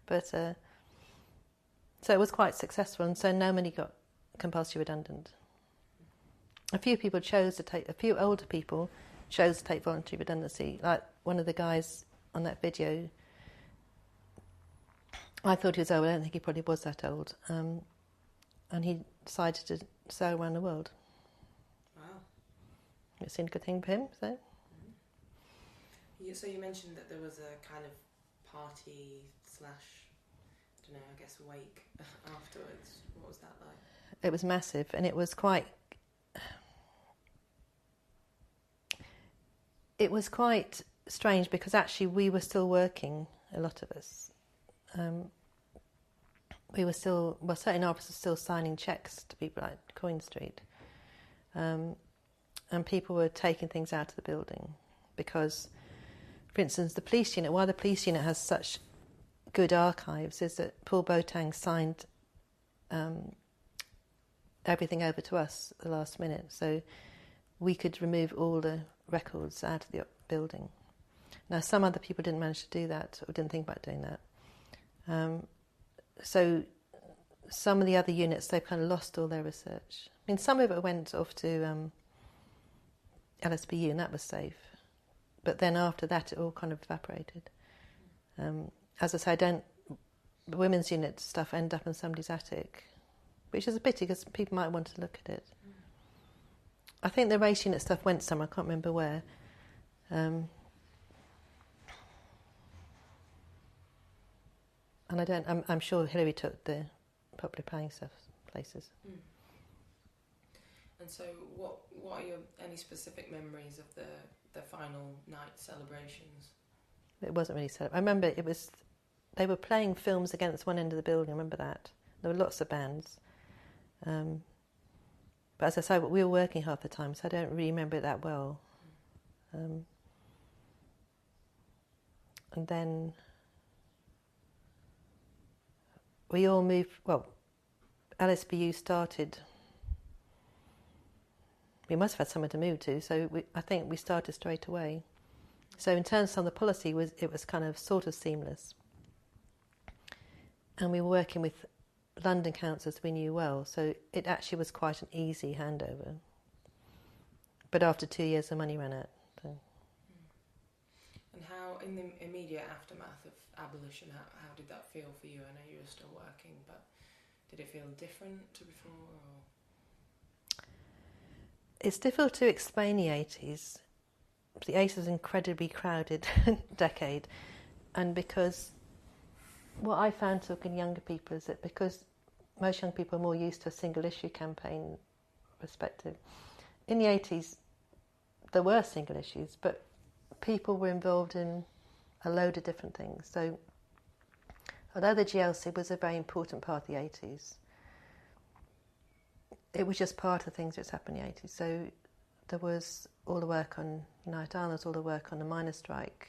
But so it was quite successful, and so nobody got compulsory redundant. A few older people chose to take voluntary redundancy. Like one of the guys on that video, I thought he was old, I don't think he probably was that old. And he decided to sail around the world. Wow. It seemed a good thing for him, so. So you mentioned that there was a kind of party / wake afterwards. What was that like? It was massive, and it was quite strange because actually we were still working, a lot of us. We were still, certain officers were still signing cheques to people like Coin Street. And people were taking things out of the building because, for instance, the police unit, why the police unit has such good archives is that Paul Boateng signed everything over to us at the last minute, so we could remove all the records out of the building. Now, some other people didn't manage to do that or didn't think about doing that. So some of the other units, they've kind of lost all their research. I mean, some of it went off to LSPU, and that was safe. But then after that, it all kind of evaporated. As I say, the women's unit stuff ended up in somebody's attic, which is a pity because people might want to look at it. I think the race unit stuff went somewhere, I can't remember where. And I'm sure Hilary took the popular planning stuff places. Mm. And so what are your any specific memories of the final night celebrations? It wasn't really I remember they were playing films against one end of the building, I remember that. There were lots of bands. But as I say, we were working half the time, so I don't really remember it that well. And then we all moved, LSBU started, we must have had somewhere to move to, so I think we started straight away. So in terms of the policy, it was kind of sort of seamless. And we were working with London councils we knew well, so it actually was quite an easy handover. But after 2 years, the money ran out. So. And how, in the immediate aftermath of abolition, how did that feel for you? I know you were still working, but did it feel different to before? Or? It's difficult to explain the 80s. The 80s was an incredibly crowded decade, and because what I found talking to younger people is that because most young people are more used to a single issue campaign perspective, in the 80s there were single issues, but people were involved in a load of different things. So although the GLC was a very important part of the 80s, it was just part of the things that's happened in the 80s. So there was all the work on United Ireland, there was all the work on the miners' strike.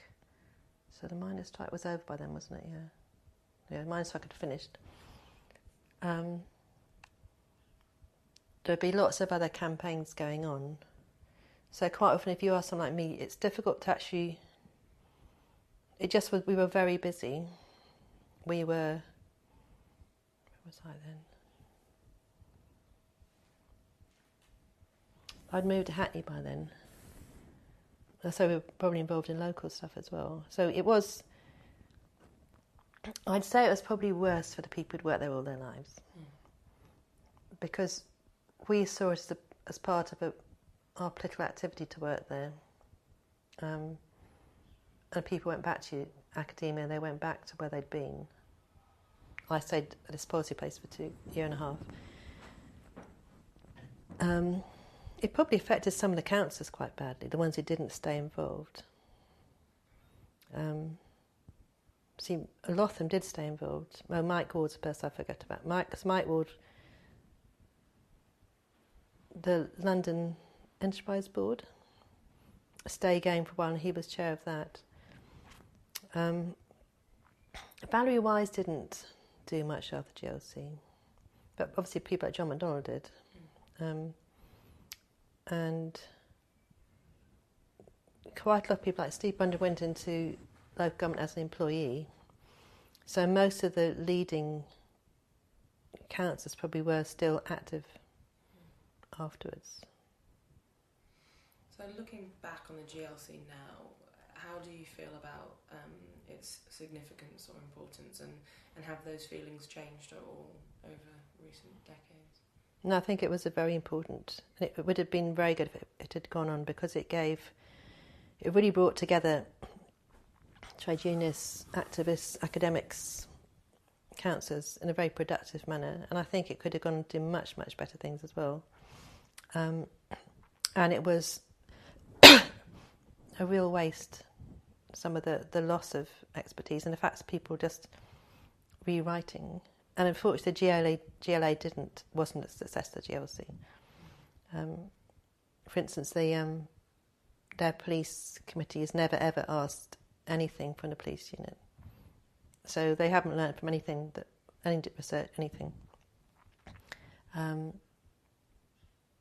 So the miners' strike was over by then, wasn't it? Yeah. Yeah, the miners' strike had finished. There'd be lots of other campaigns going on. So quite often, if you ask someone like me, it's difficult to actually... we were very busy. Where was I then? I'd moved to Hackney by then. So we were probably involved in local stuff as well. So it was... I'd say it was probably worse for the people who'd worked there all their lives. Because we saw it as part of our political activity to work there. And people went back to academia, they went back to where they'd been. I stayed at this policy place for a year and a half. It probably affected some of the councillors quite badly, the ones who didn't stay involved. See, a lot of them did stay involved. Well, Mike Ward's the person I forgot about. Mike Ward, the London Enterprise Board, stayed going for a while, and he was chair of that. Valerie Wise didn't do much after GLC, but obviously people like John McDonnell did. And quite a lot of people like Steve Bundy went into local government as an employee, so most of the leading councillors probably were still active afterwards. So looking back on the GLC now, how do you feel about its significance or importance, and have those feelings changed at all over recent decades? No, I think it was a very important, and it would have been very good if it had gone on, because it really brought together trade unionists, activists, academics, councillors in a very productive manner, and I think it could have gone to much, much better things as well. And it was a real waste, some of the loss of expertise and the fact that people just rewriting. And unfortunately, GLA wasn't a success to GLC. For instance, their police committee has never ever asked anything from the police unit, so they haven't learned from anything research, anything. And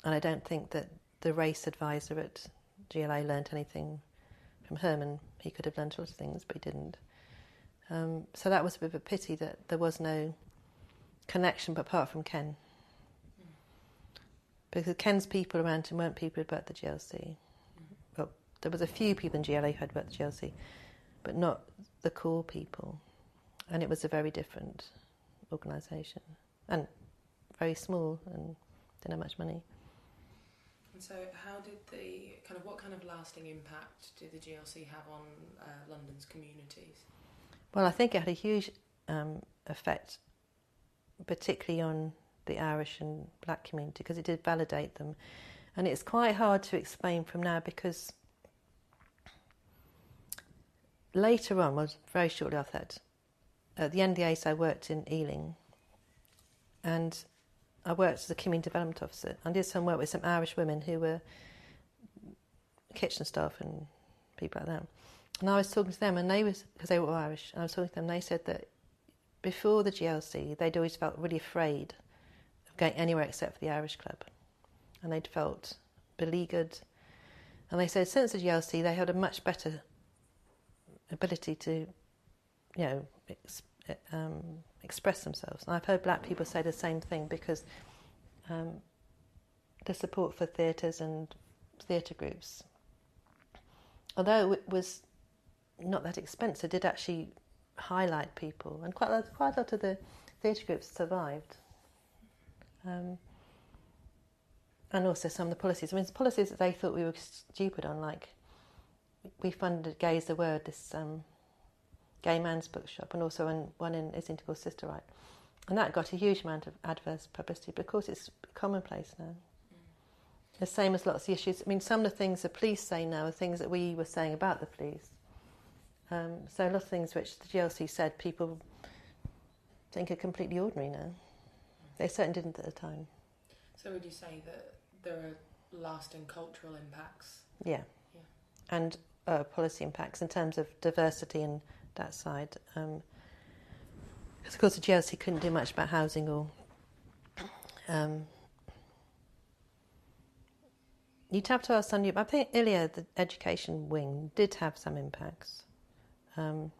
I don't think that the race advisor at GLA learned anything from Herman. He could have learned lots of things, but he didn't. So that was a bit of a pity that there was no connection, but apart from Ken. Because Ken's people around him weren't people who'd worked at the GLC. Well, there was a few people in GLA who had worked at the GLC, but not the core people. And it was a very different organisation. And very small and didn't have much money. And so how did what kind of lasting impact did the GLC have on London's communities? Well, I think it had a huge effect, particularly on the Irish and black community, because it did validate them. And it's quite hard to explain from now, because later on, well, very shortly after that, at the end of the ACE, I worked in Ealing, and I worked as a community development officer. I did some work with some Irish women who were kitchen staff and people like that. And I was talking to them, and because they were Irish, and I was talking to them, and they said that before the GLC, they'd always felt really afraid of going anywhere except for the Irish club. And they'd felt beleaguered. And they said since the GLC, they had a much better ability to, express themselves. And I've heard black people say the same thing, because the support for theatres and theatre groups, although it was not that expensive, did actually highlight people, and quite a lot of the theatre groups survived. And also some of the policies. I mean, policies that they thought we were stupid on, like we funded Gay's the Word, this gay man's bookshop, and also one in Islington called Sister Right. And that got a huge amount of adverse publicity, because it's commonplace now. The same as lots of issues. I mean, some of the things the police say now are things that we were saying about the police. So a lot of things which the GLC said, people think are completely ordinary now. They certainly didn't at the time. So would you say that there are lasting cultural impacts? Yeah. And policy impacts in terms of diversity and that side. Because of course the GLC couldn't do much about housing or... You'd have to ask somebody. I think ILIA, the education wing, did have some impacts. But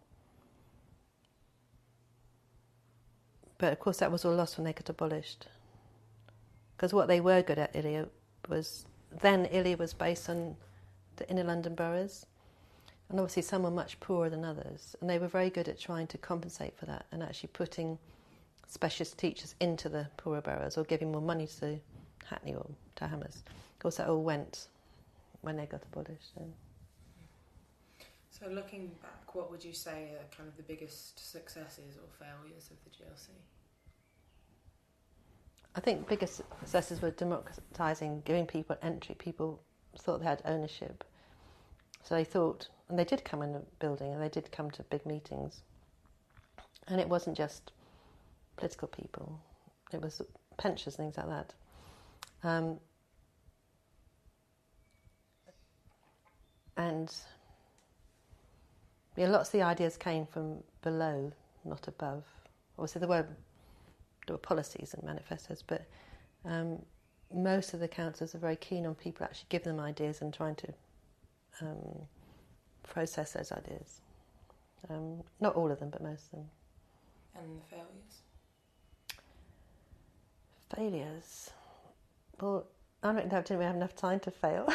of course that was all lost when they got abolished. Because what they were good at, ILIA, was... Then ILIA was based on the inner London boroughs. And obviously some were much poorer than others. And they were very good at trying to compensate for that and actually putting specialist teachers into the poorer boroughs, or giving more money to Hackney or to Hammers. Of course, that all went when they got abolished. So looking back, what would you say are kind of the biggest successes or failures of the GLC? I think biggest successes were democratising, giving people entry. People thought they had ownership. So they thought, and they did come in the building, and they did come to big meetings. And it wasn't just political people. It was pensioners and things like that. And lots of the ideas came from below, not above. Obviously there were policies and manifestos, but most of the councils are very keen on people actually giving them ideas and trying to process those ideas. Not all of them, but most of them. And the failures? Failures? Well, I don't know, didn't we have enough time to fail?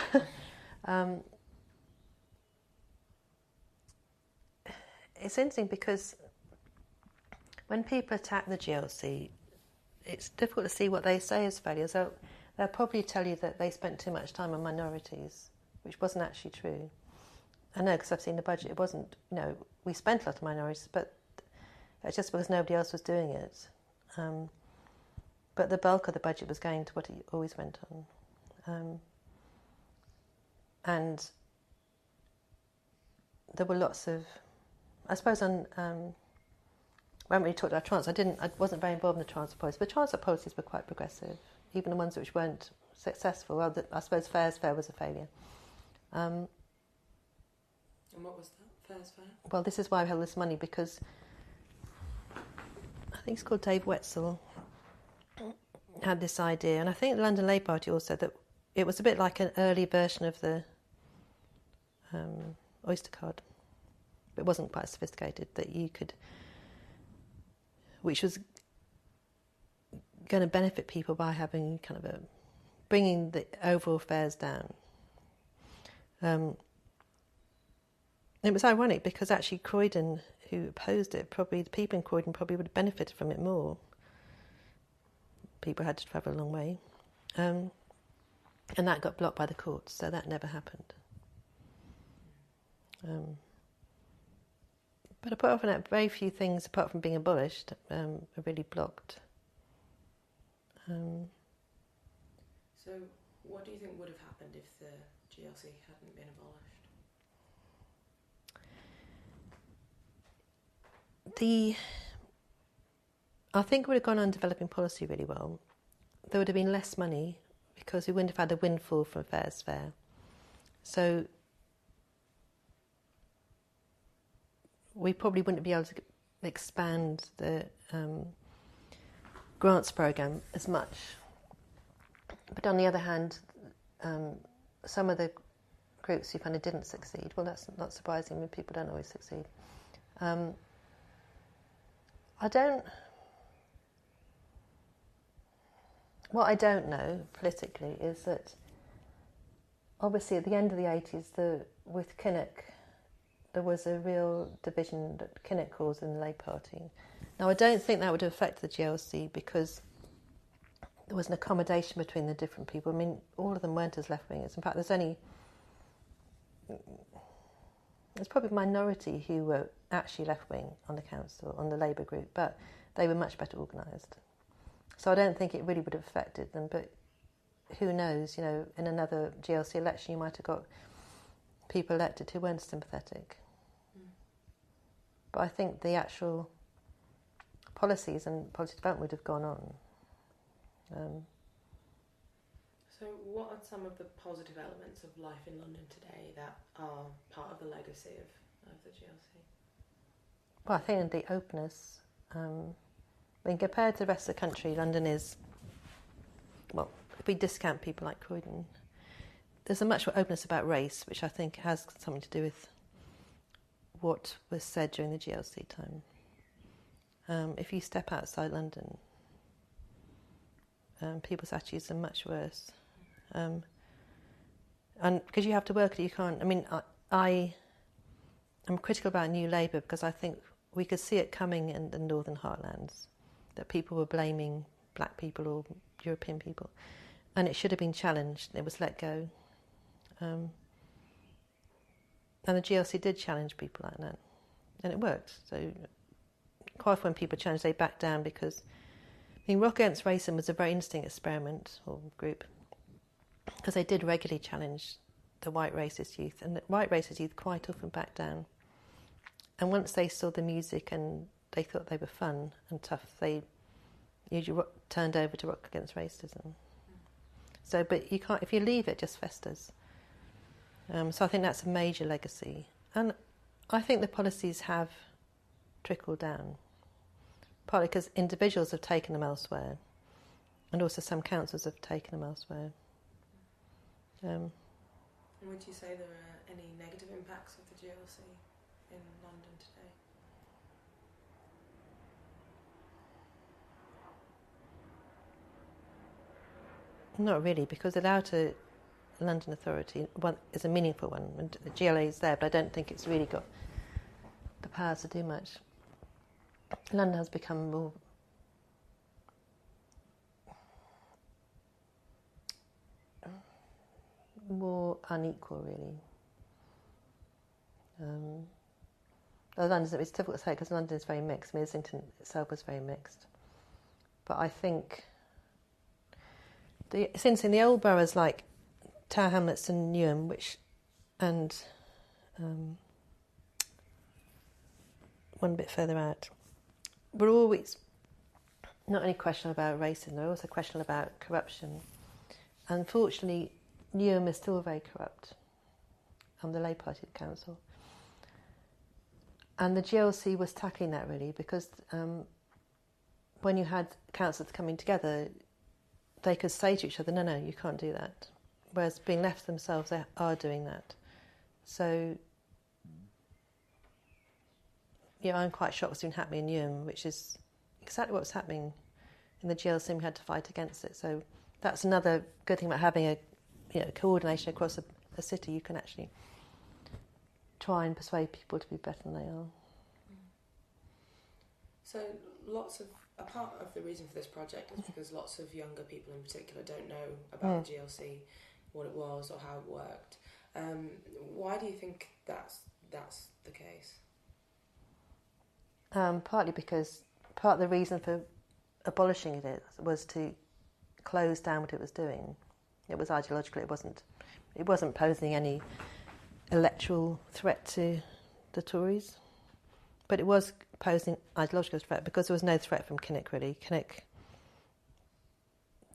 It's interesting because when people attack the GLC, it's difficult to see what they say as failures. They'll probably tell you that they spent too much time on minorities, which wasn't actually true. I know, because I've seen the budget. It wasn't, we spent a lot on minorities, but it's just because nobody else was doing it. But the bulk of the budget was going to what it always went on. And there were lots of... I suppose we haven't really talked about transport. I wasn't very involved in the transport policies, but transport policies were quite progressive, even the ones which weren't successful. Well, I suppose Fares Fair was a failure. And what was that, Fares Fair? Well, this is why we held this money, because I think it's called Dave Wetzel had this idea, and I think the London Labour Party also, that it was a bit like an early version of the Oyster card. It wasn't quite sophisticated, that you could, which was going to benefit people by having kind of bringing the overall fares down. It was ironic because actually Croydon, who opposed it, probably the people in Croydon probably would have benefited from it more. people had to travel a long way. And that got blocked by the courts, so that never happened. But apart from that, very few things, apart from being abolished, are really blocked. So what do you think would have happened if the GLC hadn't been abolished? I think we would have gone on developing policy really well. There would have been less money because we wouldn't have had the windfall from Fairs Fair. So we probably wouldn't be able to expand the grants programme as much. But on the other hand, some of the groups who kind of didn't succeed, well, that's not surprising, I mean, people don't always succeed. What I don't know politically is that obviously at the end of the 80s, with Kinnock, there was a real division that Kinnock caused in the Labour Party. Now, I don't think that would have affected the GLC because there was an accommodation between the different people. I mean, all of them weren't as left-wingers. In fact, there's probably a minority who were actually left-wing on the council, on the Labour group, but they were much better organised. So I don't think it really would have affected them, but who knows, you know, in another GLC election you might have got people elected who weren't sympathetic. But I think the actual policies and policy development would have gone on. So what are some of the positive elements of life in London today that are part of the legacy of the GLC? Well, I think the openness. I mean, compared to the rest of the country, London is, well, if we discount people like Croydon, there's a much more openness about race, which I think has something to do with what was said during the GLC time. If you step outside London, people's attitudes are much worse. And because you have to work, you can't. I mean, I'm critical about New Labour because I think we could see it coming in the northern heartlands, that people were blaming black people or European people, and it should have been challenged. It was let go, and the GLC did challenge people like that, and it worked. So quite often when people challenge, they back down because I mean, Rock Against Racism was a very interesting experiment or group because they did regularly challenge the white racist youth, and the white racist youth quite often backed down. And once they saw the music and they thought they were fun and tough, they usually turned over to Rock Against Racism. So, but you can't, if you leave it, it just festers. So I think that's a major legacy. And I think the policies have trickled down, partly because individuals have taken them elsewhere, and also some councils have taken them elsewhere. And would you say there are any negative impacts of the GLC in London today? Not really, because the Outer London Authority is a meaningful one, and the GLA is there, but I don't think it's really got the power to do much. London has become more unequal, really. It's difficult to say because London is very mixed. I mean, Islington itself was very mixed. But I think since in the old boroughs like Tower Hamlets and Newham, and one bit further out, we're always not only questionable about racism, they're also questionable about corruption. Unfortunately, Newham is still very corrupt on the Labour Party council. And the GLC was tackling that really because when you had councils coming together, they could say to each other, no, you can't do that. Whereas being left to themselves, they are doing that. So, yeah, I'm quite shocked what's been happening in Newham, which is exactly what's happening in the GLC, and we had to fight against it. So that's another good thing about having a coordination across a city. You can actually try and persuade people to be better than they are. So lots of a part of the reason for this project is because lots of younger people in particular don't know about the GLC, what it was or how it worked. Why do you think that's the case? Partly because part of the reason for abolishing it was to close down what it was doing. It was ideological. It wasn't posing any electoral threat to the Tories, but it was posing ideological threat because there was no threat from Kinnock really. Kinnock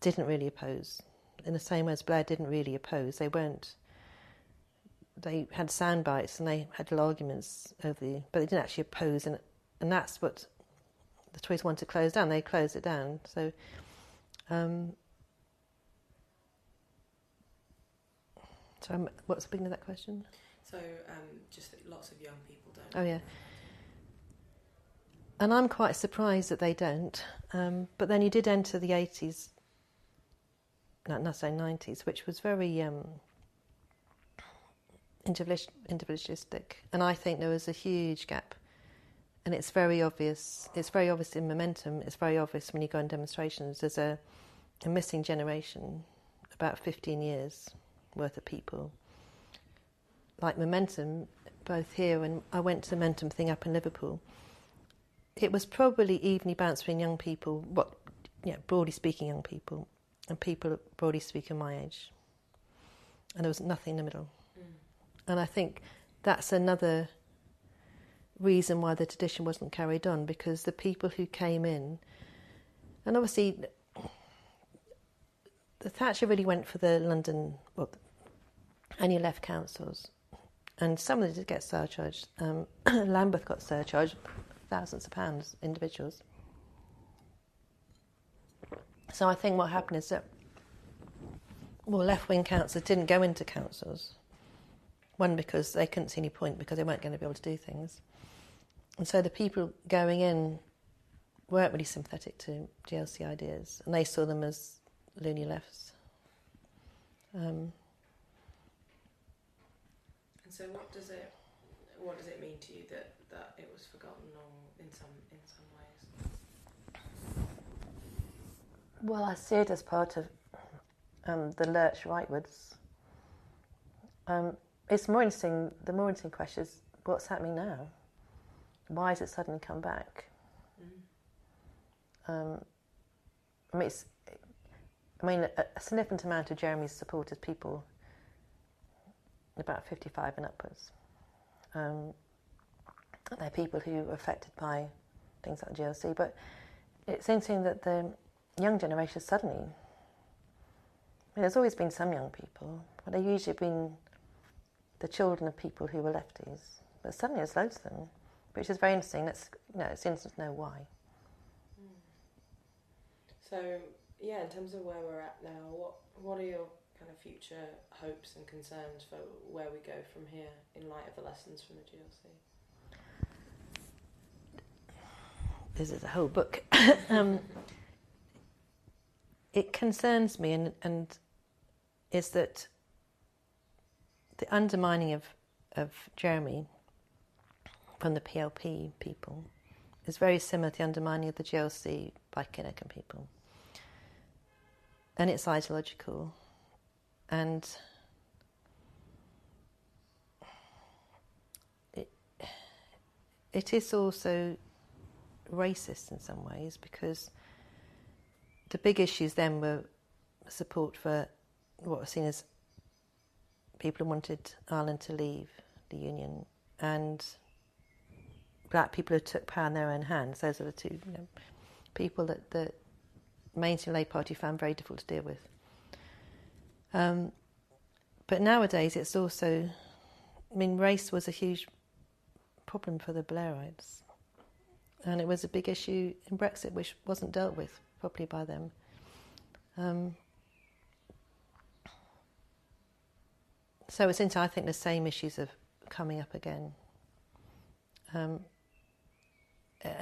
didn't really oppose in the same way as Blair didn't really oppose. They had sound bites and they had little arguments but they didn't actually oppose, and that's what the Tories wanted to close down. They closed it down. So what's the beginning of that question? So just that lots of young people don't. Oh yeah. And I'm quite surprised that they don't. But then you did enter the 80s, not say 90s, which was very individualistic. And I think there was a huge gap. And it's very obvious. It's very obvious in Momentum. It's very obvious when you go on demonstrations. There's a missing generation, about 15 years worth of people. Like Momentum, both here and I went to the Momentum thing up in Liverpool. It was probably evenly balanced between young people, broadly speaking young people, and people broadly speaking my age. And there was nothing in the middle. And I think that's another reason why the tradition wasn't carried on, because the people who came in, and obviously the Thatcher really went for the London, any left councils, and some of them did get surcharged. Lambeth got surcharged, thousands of pounds, individuals. So I think what happened is that left-wing councils didn't go into councils. One, because they couldn't see any point because they weren't going to be able to do things. And so the people going in weren't really sympathetic to GLC ideas, and they saw them as loony lefts. And so what does it mean to you that it was forgotten, or in some ways? Well, I see it as part of the lurch rightwards. It's more interesting. The more interesting question is what's happening now. Why has it suddenly come back? A significant amount of Jeremy's supporters, people about 55 and upwards. They're people who are affected by things like GLC, but it's interesting that the young generation suddenly, there's always been some young people, but they've usually been the children of people who were lefties, but suddenly there's loads of them, which is very interesting. It's interesting to know why. So, in terms of where we're at now, what are your kind of future hopes and concerns for where we go from here in light of the lessons from the GLC? This is a whole book. It concerns me, and is that the undermining of Jeremy from the PLP people is very similar to the undermining of the GLC by Kinnock and people. And it's ideological. And it is also racist in some ways, because the big issues then were support for what was seen as people who wanted Ireland to leave the Union, and black people who took power in their own hands. Those are the two people that the mainstream Labour Party found very difficult to deal with. But nowadays it's also, race was a huge problem for the Blairites, and it was a big issue in Brexit which wasn't dealt with properly by them. So it's into, I think, the same issues are coming up again. And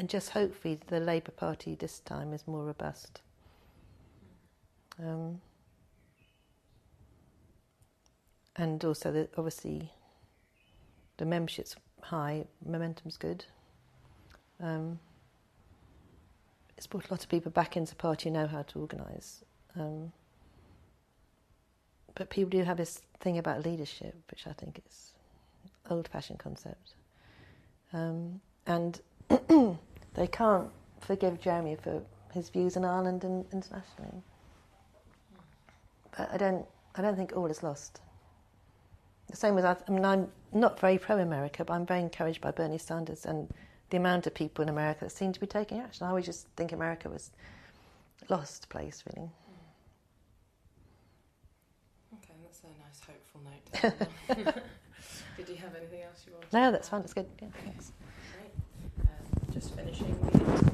just hopefully the Labour Party this time is more robust. And also, obviously, the membership's high, Momentum's good. it's brought a lot of people back into the party who know how to organise. But people do have this thing about leadership, which I think is an old-fashioned concept. And they can't forgive Jeremy for his views on Ireland and internationally. But I don't think all is lost. The same as I'm not very pro-America, but I'm very encouraged by Bernie Sanders and the amount of people in America that seem to be taking action. I always just think America was a lost place, really. Okay, that's a nice hopeful note to end on. Did you have anything else you wanted? No, that's fine. That's good. Yeah, thanks. Great. Just finishing, we